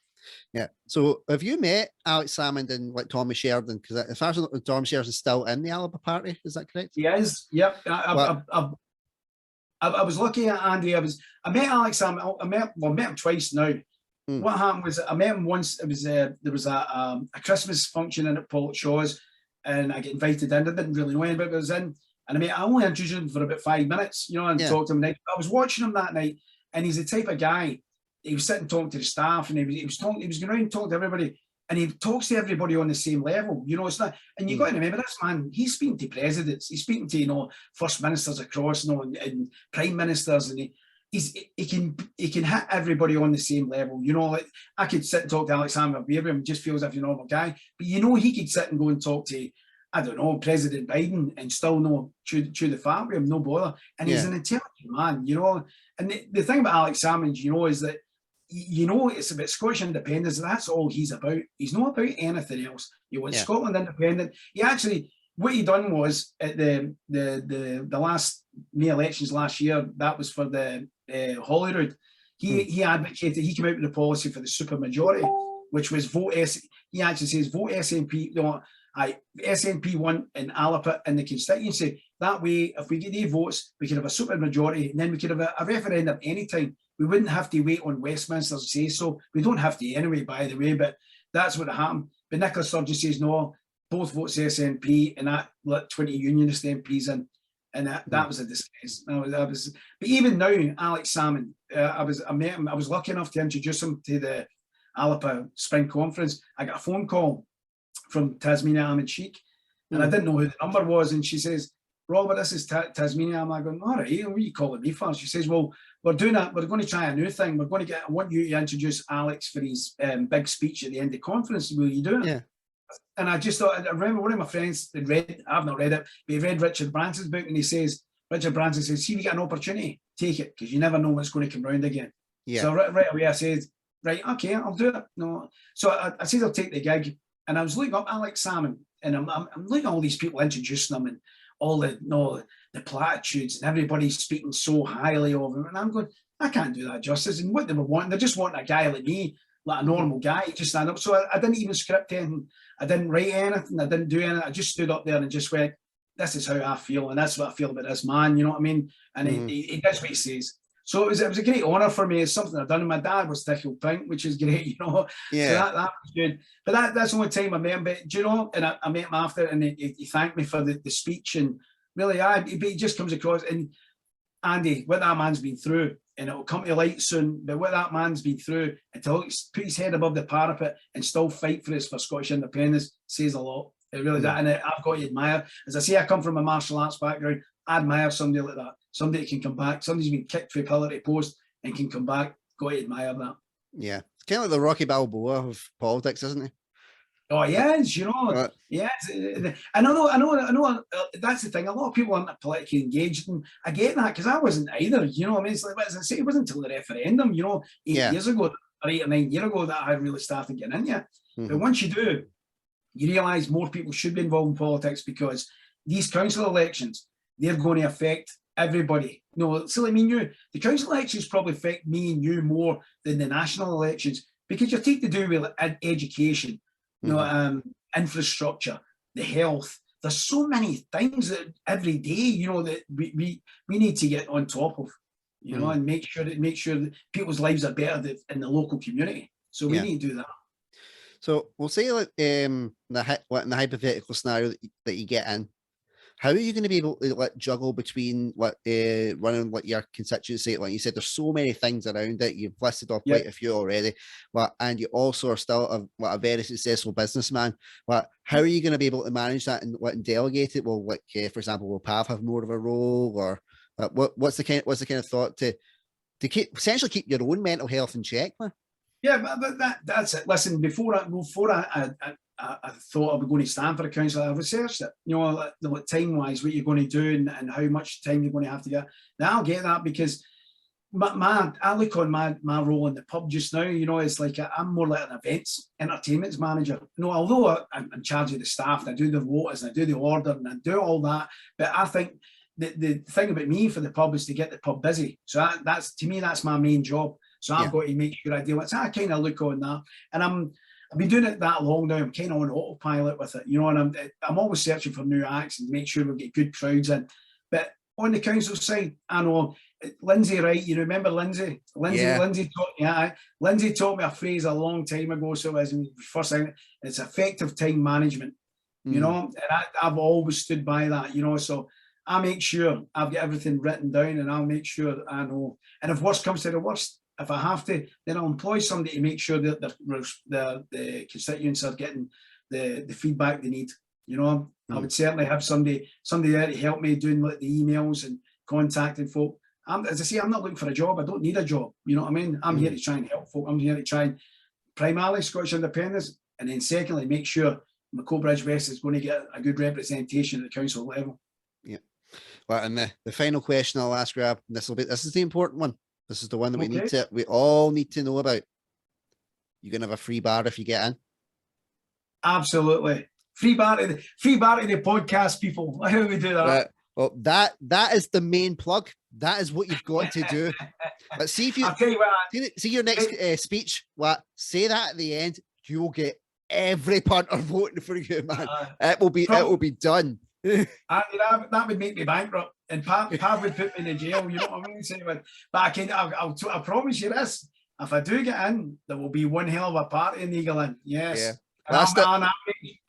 Yeah. So have you met Alex Salmond and like Tommy Sheridan? Because as far as I know, Tommy Sheridan's still in the Alba party. Is that correct? He is. Yep. I was lucky at Andy. I met Alex Salmond. I met him twice now. What happened was I met him once. It was there was a Christmas function in at Paul Shaw's, and I get invited in. I didn't really know anybody, but I was in, and I only introduced him for about 5 minutes, you know, and talked to him. I was watching him that night, and he's the type of guy. He was sitting talking to the staff, and he was going around and talking to everybody, and he talks to everybody on the same level. You know, it's not. And you got to remember this man. He's speaking to presidents. He's speaking to first ministers across, and prime ministers, and he can hit everybody on the same level. You know, like I could sit and talk to Alexander Beaver and just feels like a normal guy, but he could sit and go and talk to, I don't know, President Biden and still chew the fat with him, no bother. And he's an intelligent man, you know. And the thing about Alex Salmond, is that it's about Scottish independence. That's all he's about. He's not about anything else. He wants Scotland independent. He actually, what he done was at the last May elections last year. That was for the Holyrood. He advocated. He came out with a policy for the supermajority, which was vote S. He actually says vote SNP. SNP won in Alba in the constituency. That way, if we get these votes, we can have a supermajority, and then we could have a referendum anytime. We wouldn't have to wait on Westminster to say so. We don't have to anyway, by the way, but that's what happened. But Nicola Sturgeon says no, both votes SNP, and that let 20 unionist MPs in. And that was a disgrace. But even now, Alex Salmond, I met him. I was lucky enough to introduce him to the Alba Spring Conference. I got a phone call from Tasmania Ahmed Sheikh, and I didn't know who the number was. And she says, "Robert, this is Tasmania." I'm going, "All right, what are you calling me for?" She says, "Well, we're doing that. We're going to try a new thing. I want you to introduce Alex for his big speech at the end of the conference. Will you do it?" Yeah. And I just thought, I remember one of my friends had read, I've not read it, but he read Richard Branson's book, and Richard Branson says, "See, if you get an opportunity, take it, because you never know what's going to come round again." Yeah. So right away I said, "Right, okay, I'll do it." No, so I said I'll take the gig, and I was looking up Alex Salmond, and I'm looking at all these people introducing them, and all the platitudes, and everybody's speaking so highly of him, and I'm going, I can't do that justice. And what they were wanting, they're just wanting a guy like me, like a normal guy, just stand up. So I didn't even script anything. I didn't write anything. I didn't do anything. I just stood up there and just went, "This is how I feel, and that's what I feel about this man." You know what I mean? And he does what he says. So it was a great honour for me. It's something I've done. And my dad was tickled pink, which is great, you know. Yeah. So that was good. But that's the only time I met him. But do you know? And I met him after, and he thanked me for the speech. And really, he just comes across. And Andy, what that man's been through, and it'll come to light soon, but what that man's been through, until he put his head above the parapet and still fight for Scottish independence, says a lot. It really does. And I've got to admire. As I say, I come from a martial arts background. I admire somebody like that. Somebody that can come back. Somebody's been kicked through pillar to post and can come back. Got to admire that. Yeah. It's kind of like the Rocky Balboa of politics, isn't he? Oh, yes, you know, yes. I know. That's the thing. A lot of people aren't politically engaged, and I get that, because I wasn't either. You know, I mean, it's like, as I say, it wasn't until the referendum, 8 years ago, or 8 or 9 years ago, that I really started getting into it. But once you do, you realise more people should be involved in politics, because these council elections, they're going to affect everybody. No, so I mean, the council elections probably affect me and you more than the national elections, because you're taking to do with education. Infrastructure, the health. There's so many things that every day, that we need to get on top of, and make sure that people's lives are better in the local community. So we need to do that. So we'll say, like, in the hypothetical scenario that you get in, how are you going to be able to juggle between running your constituency? Like you said, there's so many things around it. You've listed off quite a few already, and you also are still a very successful businessman. How are you going to be able to manage that and delegate it? Well, for example, will Pav have more of a role, or what's the kind of thought to essentially keep your own mental health in check, man? Yeah, but that's it. Listen, before I I thought I was going to stand for a council. I researched it, like time-wise, what you're going to do and how much time you're going to have to get. Now I'll get that because I look on my role in the pub just now, it's like I'm more like an events, entertainments manager. Although I'm in charge of the staff and I do the rotors and I do the order and I do all that, but I think the thing about me for the pub is to get the pub busy. So that's to me, that's my main job. So I've got to make sure I deal with it. So I kind of look on that. And I've been doing it that long now. I'm kind of on autopilot with it, and I'm always searching for new acts and make sure we get good crowds in. But on the council side, I know Lindsay, right? You remember Lindsay? Lindsay taught me a phrase a long time ago. So as first thing, it's effective time management. And I've always stood by that. So I make sure I've got everything written down, and I'll make sure I know. And if worst comes to the worst, if I have to, then I'll employ somebody to make sure that the constituents are getting the feedback they need. I would certainly have somebody there to help me doing like the emails and contacting folk. As I say, I'm not looking for a job. I don't need a job. You know what I mean? I'm here to try and help folk. I'm here to try and primarily Scottish independence, and then secondly, make sure Coatbridge West is going to get a good representation at the council level. Yeah. Well, and the final question I'll ask, Rob, this is the important one. This is the one that we all need to know about. You're gonna have a free bar if you get in. Absolutely. Free bar to the podcast, people. How do we do that? Well, that is the main plug. That is what you've got to do. But see if you, I'll tell you what, see your next speech. Say that at the end. You'll get every punter voting for you, man. It will be done. That would make me bankrupt, and Pav would put me in the jail. You know what I mean? But I promise you this: if I do get in, there will be one hell of a party in Eagle Inn. Yes, yeah.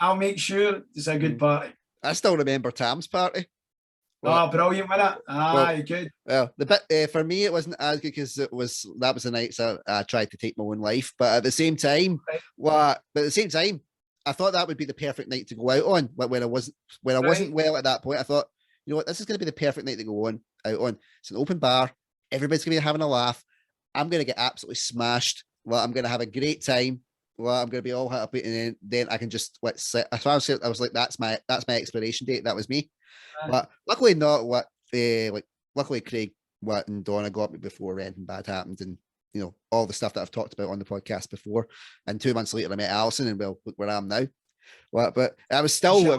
I'll make sure it's a good party. I still remember Tam's party. Brilliant, wasn't it? Good. Well, the bit for me, it wasn't as good because that was the night so I tried to take my own life. But at the same time, I thought that would be the perfect night to go out on. But when I wasn't well at that point, I thought, you know what, this is going to be the perfect night to go out on. It's an open bar. Everybody's going to be having a laugh. I'm going to get absolutely smashed. Well, I'm going to have a great time. Well, I'm going to be all happy, and then I can just sit. As far as I was like, that's my expiration date. That was me. But luckily not. Luckily Craig and Donna got me before anything bad happened, and all the stuff that I've talked about on the podcast before. And 2 months later, I met Alison, and well, look where I am now. But I was still. It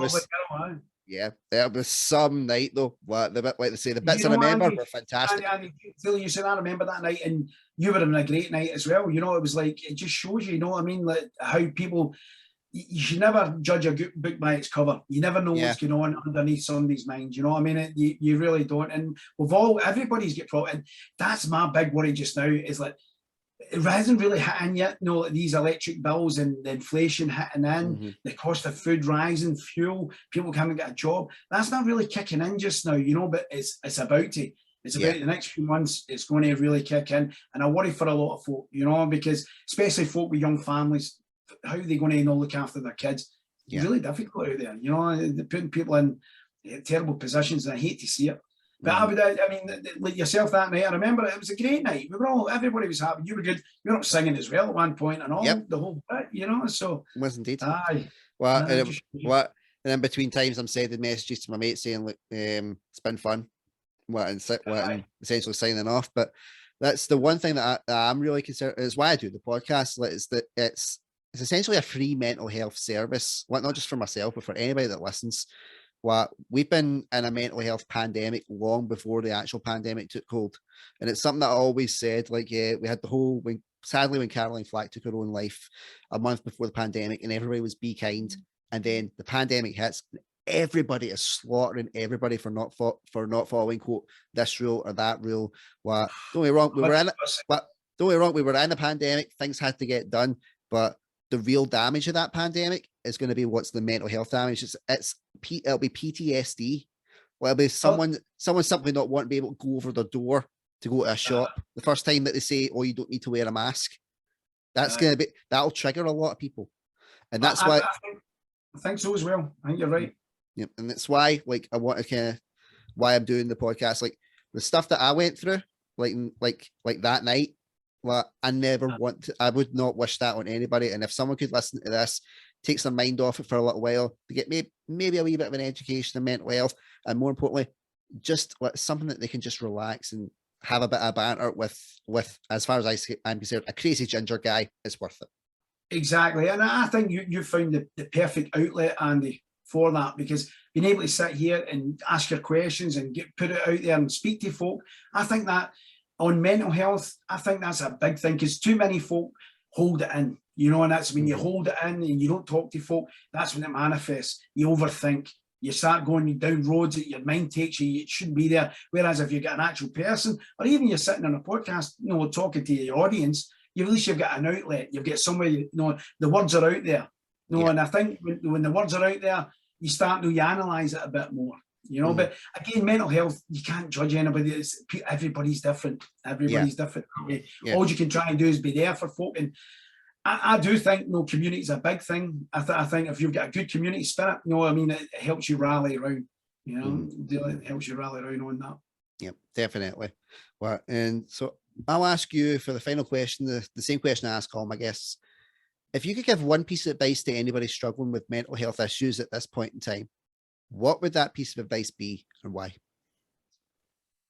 was some night though. The bits I remember were fantastic. You said I remember that night, and you were having a great night as well. It was like, it just shows you, what I mean, like how people. You should never judge a book by its cover. You never know what's going on underneath somebody's mind. You know what I mean? You really don't. And everybody's get problems. And that's my big worry just now, is like, it hasn't really hit in yet. These electric bills and the inflation hitting in, the cost of food rising, fuel, people can't get a job. That's not really kicking in just now, but it's about to. It's about the next few months, it's going to really kick in. And I worry for a lot of folk, because especially folk with young families, how are they going to look after their kids? It's really difficult out there. They're putting people in terrible positions, and I hate to see it. But like yourself that night, I remember it was a great night. Everybody was happy. You were good. You were up singing as well at one point, and all the whole bit. So it was indeed. Aye. And in between times, I'm sending messages to my mates saying, "Look, it's been fun," and essentially signing off. But that's the one thing that I'm really concerned. Is why I do the podcast. Like, is that it's essentially a free mental health service, not just for myself, but for anybody that listens. We've been in a mental health pandemic long before the actual pandemic took hold. And it's something that I always said, we had sadly, when Caroline Flack took her own life a month before the pandemic, and everybody was be kind. And then the pandemic hits, everybody is slaughtering everybody for not following, quote, this rule or that rule. Don't get me wrong, we were in a pandemic, things had to get done, but the real damage of that pandemic is going to be what's the mental health damage. It'll be PTSD. It'll be someone simply not wanting to be able to go over their door to go to a shop the first time that they say, "Oh, you don't need to wear a mask." That'll trigger a lot of people, and that's why I think so as well. I think you're right. Yeah, and that's why, I want to why I'm doing the podcast. Like the stuff that I went through, like that night. I never I would not wish that on anybody. And if someone could listen to this takes their mind off it for a little while. They get maybe a wee bit of an education in mental health, and more importantly, just something that they can just relax and have a bit of banter with, as far as I'm concerned, a crazy ginger guy is worth it. Exactly. And I think you found the perfect outlet, Andy, for that, because being able to sit here and ask your questions and put it out there and speak to folk, I think that on mental health, I think that's a big thing, because too many folk hold it in, and that's when you hold it in and you don't talk to folk, that's when it manifests. You overthink. You start going down roads that your mind takes you, it shouldn't be there. Whereas if you get an actual person, or even you're sitting on a podcast, talking to your audience, at least you've got an outlet. You've got somewhere, the words are out there. And I think when the words are out there, you start to analyse it a bit more. But again, mental health, you can't judge anybody. Everybody's different. Everybody's different. All you can try and do is be there for folk. And I do think community is a big thing. I think if you've got a good community spirit, it helps you rally around. It helps you rally around on that. Yep, definitely. Well, and so I'll ask you for the final question, the same question I ask all my guests. If you could give one piece of advice to anybody struggling with mental health issues at this point in time, what would that piece of advice be, and why?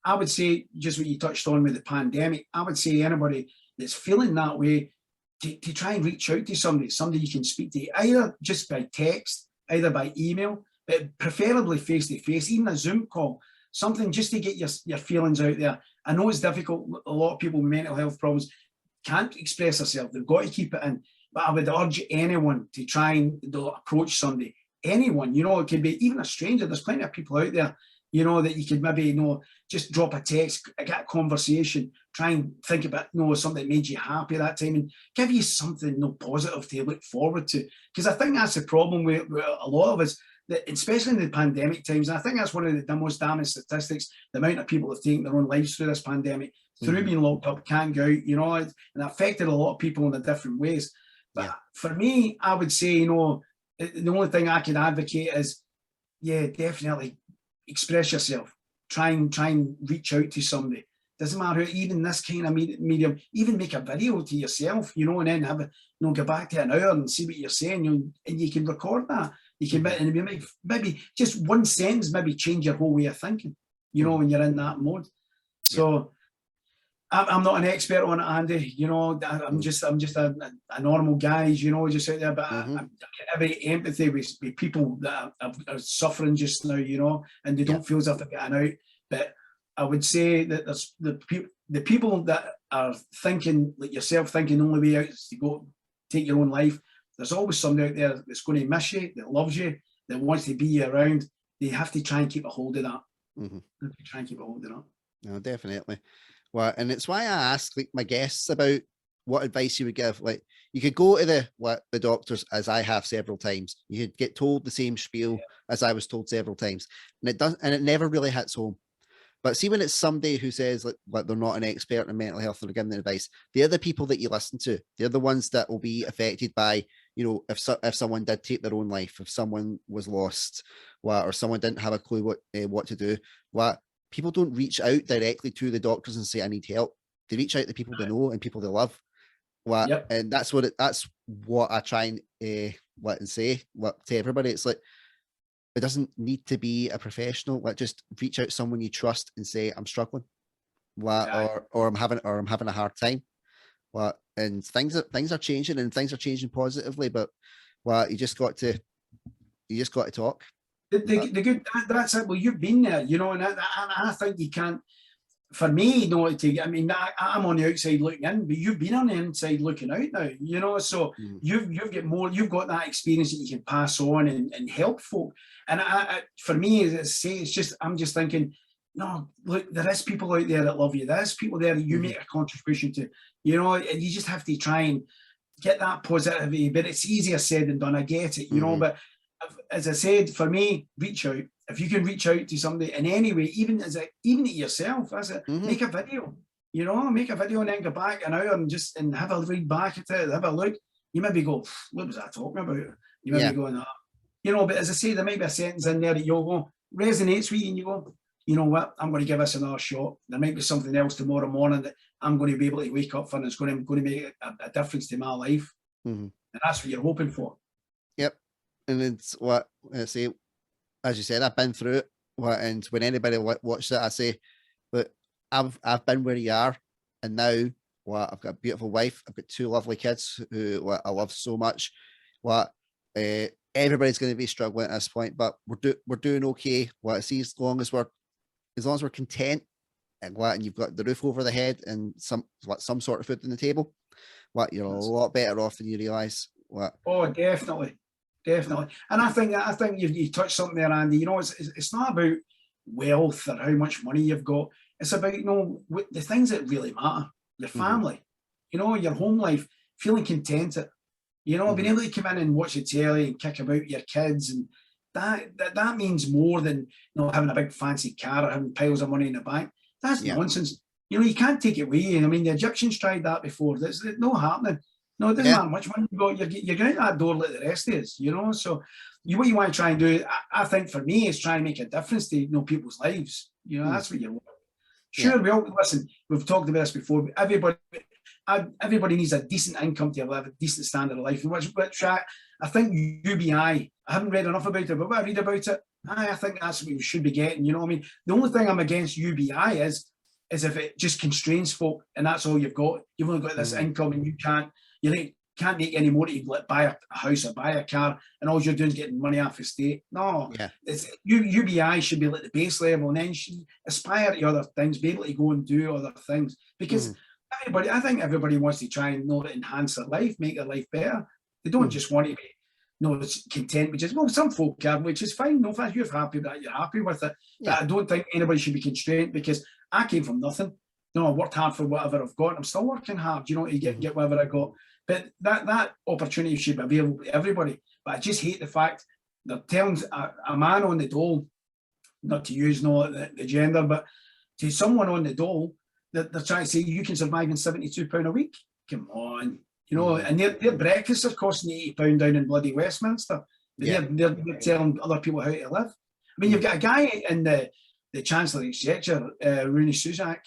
I would say, just what you touched on with the pandemic, I would say anybody that's feeling that way, to try and reach out to somebody you can speak to, either just by text, either by email, but preferably face-to-face, even a Zoom call, something just to get your feelings out there. I know it's difficult. A lot of people with mental health problems can't express themselves. They've got to keep it in. But I would urge anyone to try and approach somebody. Anyone, it could be even a stranger. There's plenty of people out there, that you could maybe, just drop a text, get a conversation, try and think about, something that made you happy that time, and give you something, positive to look forward to. Because I think that's the problem with a lot of us, that especially in the pandemic times, and I think that's one of the most damning statistics, the amount of people have taken their own lives through this pandemic, through being locked up, can't go out, and it affected a lot of people in different ways. But for me, I would say, the only thing I can advocate is, definitely express yourself. Try and reach out to somebody. Doesn't matter, even this kind of medium, even make a video to yourself, and then have go back to an hour and see what you're saying, and you can record that. You can and maybe just one sentence maybe change your whole way of thinking, when you're in that mode. So I'm not an expert on it, Andy. I'm just a normal guy, just out there. But I get every empathy with people that are suffering just now, and they don't feel as if they're getting out. But I would say that there's the people that are thinking like yourself, thinking the only way out is to go take your own life. There's always somebody out there that's going to miss you, that loves you, that wants to be you around. They have to try and keep a hold of that. Try and keep a hold of that. No, definitely. Well, and it's why I ask my guests about what advice you would give. Like, you could go to the doctors, as I have several times. You could get told the same spiel as I was told several times, and it never really hits home. But see, when it's somebody who says like they're not an expert in mental health and they're giving advice, they're the people that you listen to. They're the ones that will be affected by, if someone did take their own life, if someone was lost, or someone didn't have a clue what to do. People don't reach out directly to the doctors and say, I need help. They reach out to people they know and people they love. And that's what I try and say to everybody. It's like, it doesn't need to be a professional. Just reach out to someone you trust and say, I'm struggling, or I'm having a hard time. And things are changing, and things are changing positively. But you just got to talk. The good, that's it. Well, you've been there, and I think you can't. For me, I'm on the outside looking in, but you've been on the inside looking out now, so you've got that experience that you can pass on and help folk. And for me, as I say, I'm just thinking, no, look, there is people out there that love you. There is people there that you make a contribution to, and you just have to try and get that positivity. But it's easier said than done. I get it, but as I said, for me, reach out. If you can reach out to somebody in any way, even to yourself, make a video, make a video and then go back an hour and have a read back at it, have a look. You maybe go, what was I talking about? You might be going, but as I say, there might be a sentence in there that you'll go, resonates with you, and you go, you know what, I'm going to give this another shot. There might be something else tomorrow morning that I'm going to be able to wake up for, and it's going to make a difference to my life. And that's what you're hoping for. Yep. and it's what I say, as you said, I've been through it. And when anybody watches it, I say, look, I've been where you are, and now I've got a beautiful wife, I've got 2 lovely kids who I love so much. Everybody's going to be struggling at this point, but we're doing okay. I see, as long as we're content, and you've got the roof over the head and some sort of food on the table, you're a lot better off than you realise. Oh, definitely. And I think you touched something there, Andy. You know, it's not about wealth or how much money you've got. It's about, you know, the things that really matter. Your family, you know, your home life, feeling contented, you know, being able to come in and watch the telly and kick about your kids, and that means more than, you know, having a big fancy car or having piles of money in the bank. That's nonsense. You know, you can't take it away. I mean, the Egyptians tried that before. It's not happening. No, it doesn't matter much money you got. You're going out that door like the rest of us, you know. So, what you want to try and do, I think for me, is try and make a difference to, you know, people's lives. You know, that's what you want. Sure, we all listen. We've talked about this before. But everybody needs a decent income to have a decent standard of life. Which I think UBI. I haven't read enough about it, but when I read about it, I think that's what we should be getting. You know what I mean? The only thing I'm against UBI is if it just constrains folk, and that's all you've got. You've only got this income, and you can't make any more to buy a house or buy a car, and all you're doing is getting money off the state. No, it's UBI should be like the base level, and then you should aspire to other things, be able to go and do other things. Because I think everybody wants to try and enhance their life, make their life better. They don't just want to be content with just, well, some folk are, which is fine. No, if you're happy with that, you're happy with it. But I don't think anybody should be constrained, because I came from nothing. No, I worked hard for whatever I've got. I'm still working hard, you know, to get whatever I got. But that opportunity should be available to everybody. But I just hate the fact they're telling a man on the dole, not to use the gender, but to someone on the dole, that they're trying to say you can survive on £72 a week. Come on, you know, and their breakfasts are costing £80 down in bloody Westminster. They're telling other people how to live. I mean, you've got a guy in the Chancellor Exchequer, Rooney Susak.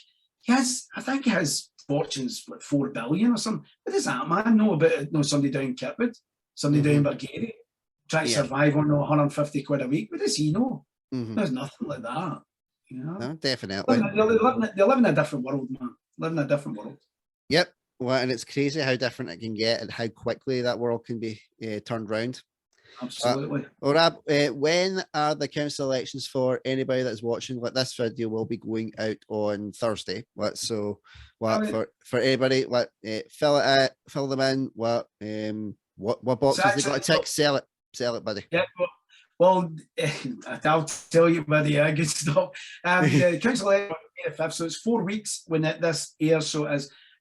I think he has fortunes like 4 billion or something. What does that man know about somebody down Kirkwood, somebody down Bargary, trying to survive on £150 a week? What does he know? There's nothing like that. You know? No, definitely. They live in a different world, man. Live in a different world. Yep. Well, and it's crazy how different it can get and how quickly that world can be turned round. Absolutely. Rab, when are the council elections for anybody that's watching? This video will be going out on Thursday. For anybody, fill them in. What boxes they got to tick? Sell it, buddy. Yeah. Well, I'll tell you, buddy. Good stuff. The council election on the 5th, so it's 4 weeks when this airs. So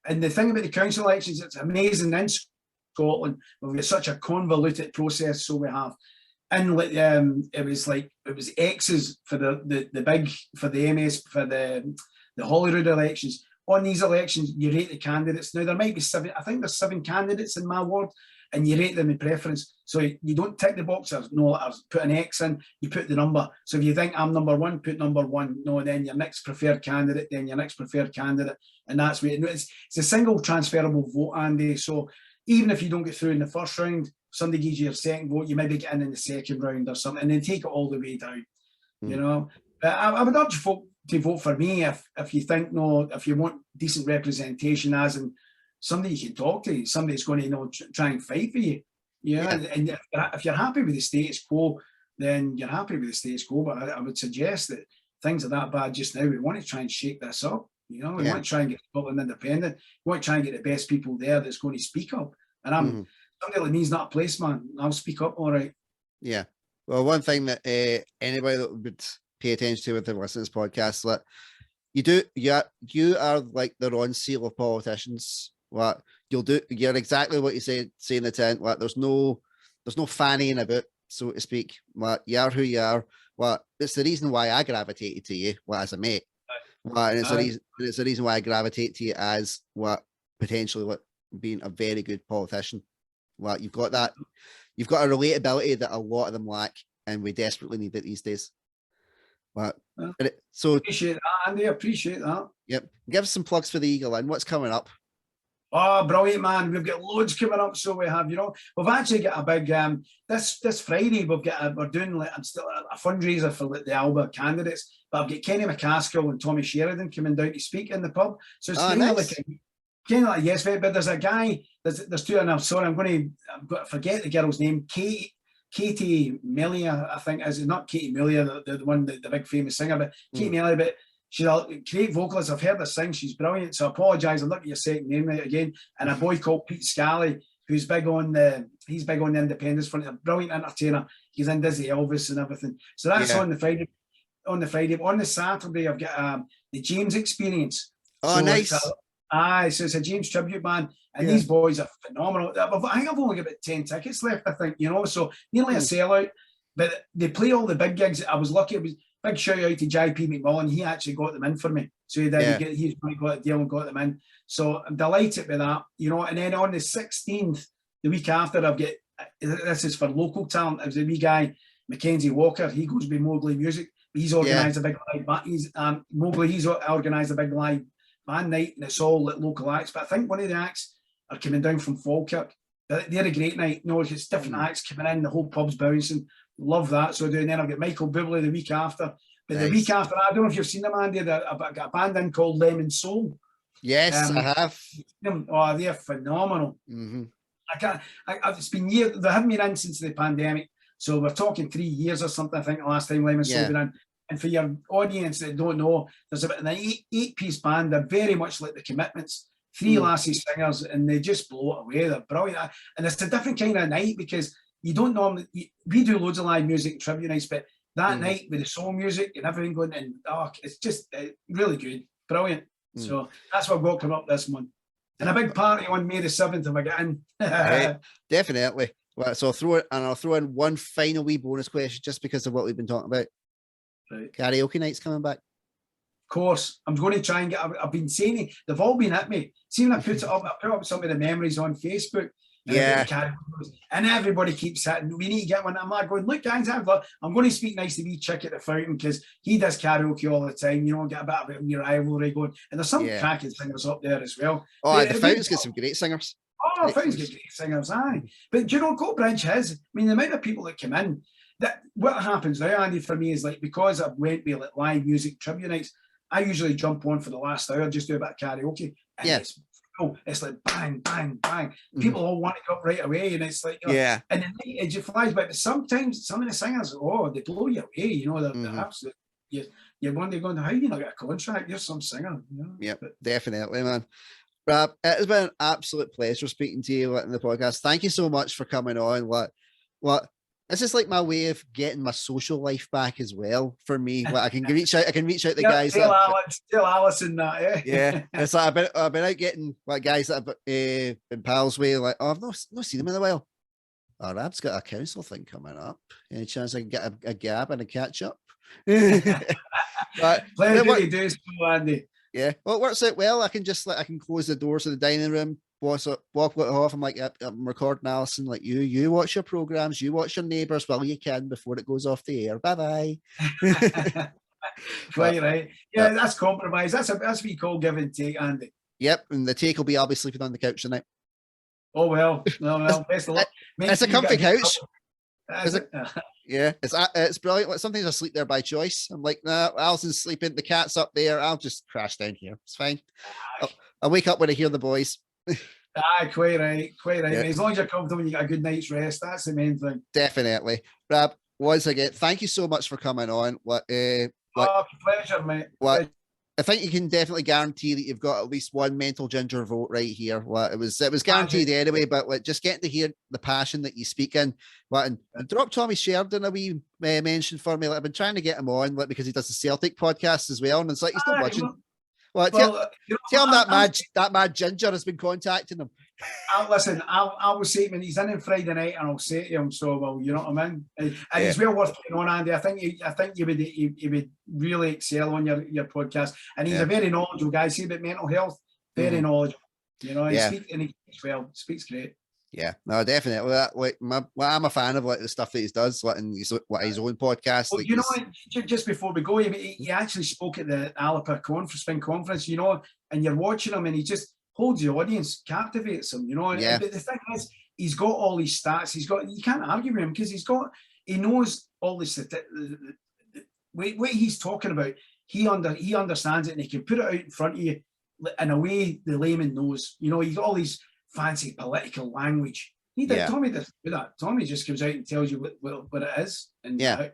and the thing about the council elections, it's amazing in Scotland. We've got such a convoluted process. So we have, and it was X's for the MS for the Holyrood elections. On these elections, you rate the candidates. Now there might be 7. I think there's 7 candidates in my ward, and you rate them in preference. So you don't tick the boxes, no letters, put an X in, you put the number. So if you think I'm number 1, put number 1. No, then your next preferred candidate, then your next preferred candidate. And that's where it's a single transferable vote, Andy. So even if you don't get through in the first round, somebody gives you your second vote, you maybe get in the second round or something, and then take it all the way down. You know, I would urge folk to vote for me if you think, if you want decent representation, as in somebody you can talk to, somebody that's going to try and fight for you. And if you're happy with the status quo, then you're happy with the status quo. But I would suggest that things are that bad just now. We want to try and shake this up. We want to try and get Scotland independent. We want to try and get the best people there that's going to speak up. And somebody like me is not a policeman. I'll speak up, all right. Yeah. Well, one thing that anybody that would pay attention to with the listeners podcast, that you are like the Ron Seal of politicians. You're exactly what you say in the tent. There's no fannying about, so to speak. You are who you are. It's the reason why I gravitated to you as a mate. And it's the reason why I gravitate to you as potentially being a very good politician. You've got a relatability that a lot of them lack, and we desperately need it these days. So appreciate that, Andy. I appreciate that. Yep. Give us some plugs for the Eagle Inn. What's coming up? Oh, brilliant, man. We've got loads coming up. So we have, we've actually got a big, this Friday, we're doing I'm still a fundraiser for the Alba candidates, but I've got Kenny McCaskill and Tommy Sheridan coming down to speak in the pub. So it's kind of like yes, but there's a guy, there's two, and I'm sorry, I've got to forget the girl's name, Katie Melia, I think, is it not Katie Melia, the one, the big famous singer, but Katie Melia, but she's a great vocalist. I've heard her sing. She's brilliant. So I apologise. I'm looking at your second name right again. And a boy called Pete Scally, who's big on the independence front. A brilliant entertainer. He's in Dizzy Elvis and everything. So that's on the Friday. On the Saturday, I've got the James Experience. Oh, so nice. So it's a James tribute band. And these boys are phenomenal. I think I've only got about 10 tickets left, I think, so nearly a sellout. But they play all the big gigs. I was lucky. It was big shout out to JP McMullen. He actually got them in for me. So he did. He's got a deal and got them in. So I'm delighted with that, And then on the 16th, the week after, I've got, this is for local talent. It was a wee guy, Mackenzie Walker. He goes by Mowgli Music. He's organised a big live band. He's organised a big live band night, and it's all local acts. But I think one of the acts are coming down from Falkirk. They're a great night. It's different acts coming in. The whole pub's bouncing. Love that. So then I've got Michael Bublé the week after. But the week after, I don't know if you've seen them, Andy. I've got a band in called Lemon Soul. Yes, I have. Oh, they're phenomenal. It's been years. They haven't been in since the pandemic. So we're talking 3 years or something, I think, the last time Lemon Soul been in. And for your audience that don't know, there's about an eight-piece band. They're very much like the Commitments. 3 lassie singers, and they just blow it away. They're brilliant. And it's a different kind of night because you don't normally, we do loads of live music and tribute nights, but that night with the soul music and everything going in, it's just really good. Brilliant. So that's what I've got coming up this month. And a big party on May the 7th if I get in. Right. Definitely. Well, so I'll throw in one final wee bonus question just because of what we've been talking about. Right. Karaoke night's coming back. Of course. I'm going to try and I've been saying it, they've all been at me. See, when I put up some of the memories on Facebook. And everybody keeps saying, we need to get one. I'm like going, look, guys, I'm going to speak nice to wee Chick at the Fountain because he does karaoke all the time, get a bit of a rivalry going. And there's some cracking singers up there as well. Oh, the Fountain's got some great singers. Oh, the Fountain's got great singers, aye. But Coatbridge has, the amount of people that come in, that what happens now, Andy, for me is like, because I went with like live music tribute nights, I usually jump on for the last hour, just do a bit of karaoke. And it's like bang, bang, bang. People all want to go up right away, and it's like, and the night it just flies by. But sometimes some of the singers, they blow you away. They're absolute. You're wondering, how you not get a contract? You're some singer. Yep, definitely, man. Rob, it has been an absolute pleasure speaking to you in the podcast. Thank you so much for coming on. What? This is like my way of getting my social life back as well. For me, I can reach out. I can reach out to guys. Tell Alison that. Yeah, it's like I've been out getting guys that I've been pals with. Like, I've not seen them in a while. Oh, Rab's got a council thing coming up. Any chance I can get a gab and a catch up? But plenty to do, Andy. Yeah, well, it works out well. I can close the doors of the dining room. Walk off. I'm like, I'm recording Alison. Like, you watch your programs, you watch your neighbours while you can before it goes off the air. Bye bye. Right. Yeah, that's compromise. That's what you call give and take, Andy. Yep, and the take will be I'll be sleeping on the couch tonight. Oh well, best of luck. It's a comfy couch. Yeah, it's brilliant. Like, sometimes I sleep there by choice. I'm like, nah, Alison's sleeping, the cat's up there. I'll just crash down here. It's fine. I'll wake up when I hear the boys. Quite right. Yeah. As long as you're comfortable and you got a good night's rest, that's the main thing. Definitely. Rob, once again, thank you so much for coming on. Pleasure, mate. I think you can definitely guarantee that you've got at least one mental ginger vote right here. It was guaranteed anyway, but just getting to hear the passion that you speak in. And drop Tommy Sheridan a wee mention for me. I've been trying to get him on because he does the Celtic podcast as well, and it's like he's not watching. Tell him that mad ginger has been contacting him. Listen, I will say to him, he's in on Friday night, and I'll say to him, you know what I mean? And it's well worth getting on, Andy. I think you would really excel on your podcast. And he's a very knowledgeable guy. See about mental health, very knowledgeable. He speaks great. Yeah, no, definitely. I'm a fan of the stuff that he does, his own podcast. Well, just before we go, he actually spoke at the Alba Spring Conference, and you're watching him, and holds the audience, captivates them, you know. Yeah. But the thing is, he's got all these stats. You can't argue with him because he knows all this. What he's talking about, he understands it, and he can put it out in front of you in a way the layman knows. You know, he's got all these fancy political language. Tommy doesn't do that. Tommy just comes out and tells you what it is and how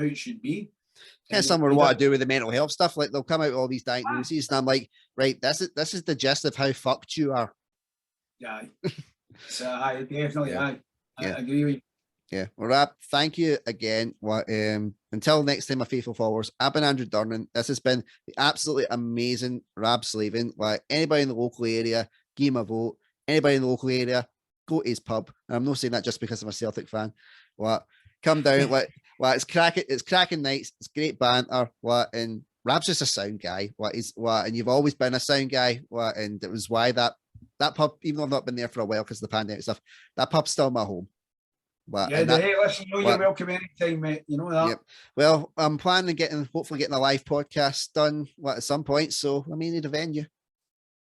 it should be. Kind of similar to what I do with the mental health stuff. Like they'll come out with all these diagnoses, and I'm like, right, this is the gist of how fucked you are. Yeah. So I definitely I agree with you. Yeah. Well, Rab, thank you again. Until next time, my faithful followers, I've been Andrew Durnan. This has been the absolutely amazing Rab Slavin. Like anybody in the local area, give him a vote. Anybody in the local area, go to his pub. And I'm not saying that just because I'm a Celtic fan. Come down. It's cracking nights. It's great banter. And Rab's just a sound guy. And you've always been a sound guy. And it was why that pub, even though I've not been there for a while because of the pandemic stuff, that pub's still my home. Listen, you're welcome anytime, mate. You know that. Yep. Well, I'm planning on hopefully getting a live podcast done at some point. So I may need a venue.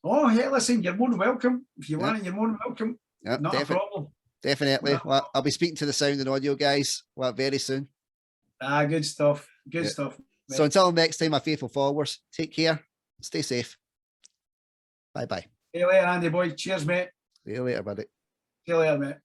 Oh, hey, listen, you're more than welcome. If you want it, you're more than welcome. Yep, Not a problem. Definitely. I'll be speaking to the sound and audio guys very soon. Good stuff. Good stuff. Mate. So until next time, my faithful followers, take care. Stay safe. Bye-bye. See you later, Andy boy. Cheers, mate. See you later, buddy. See you later, mate.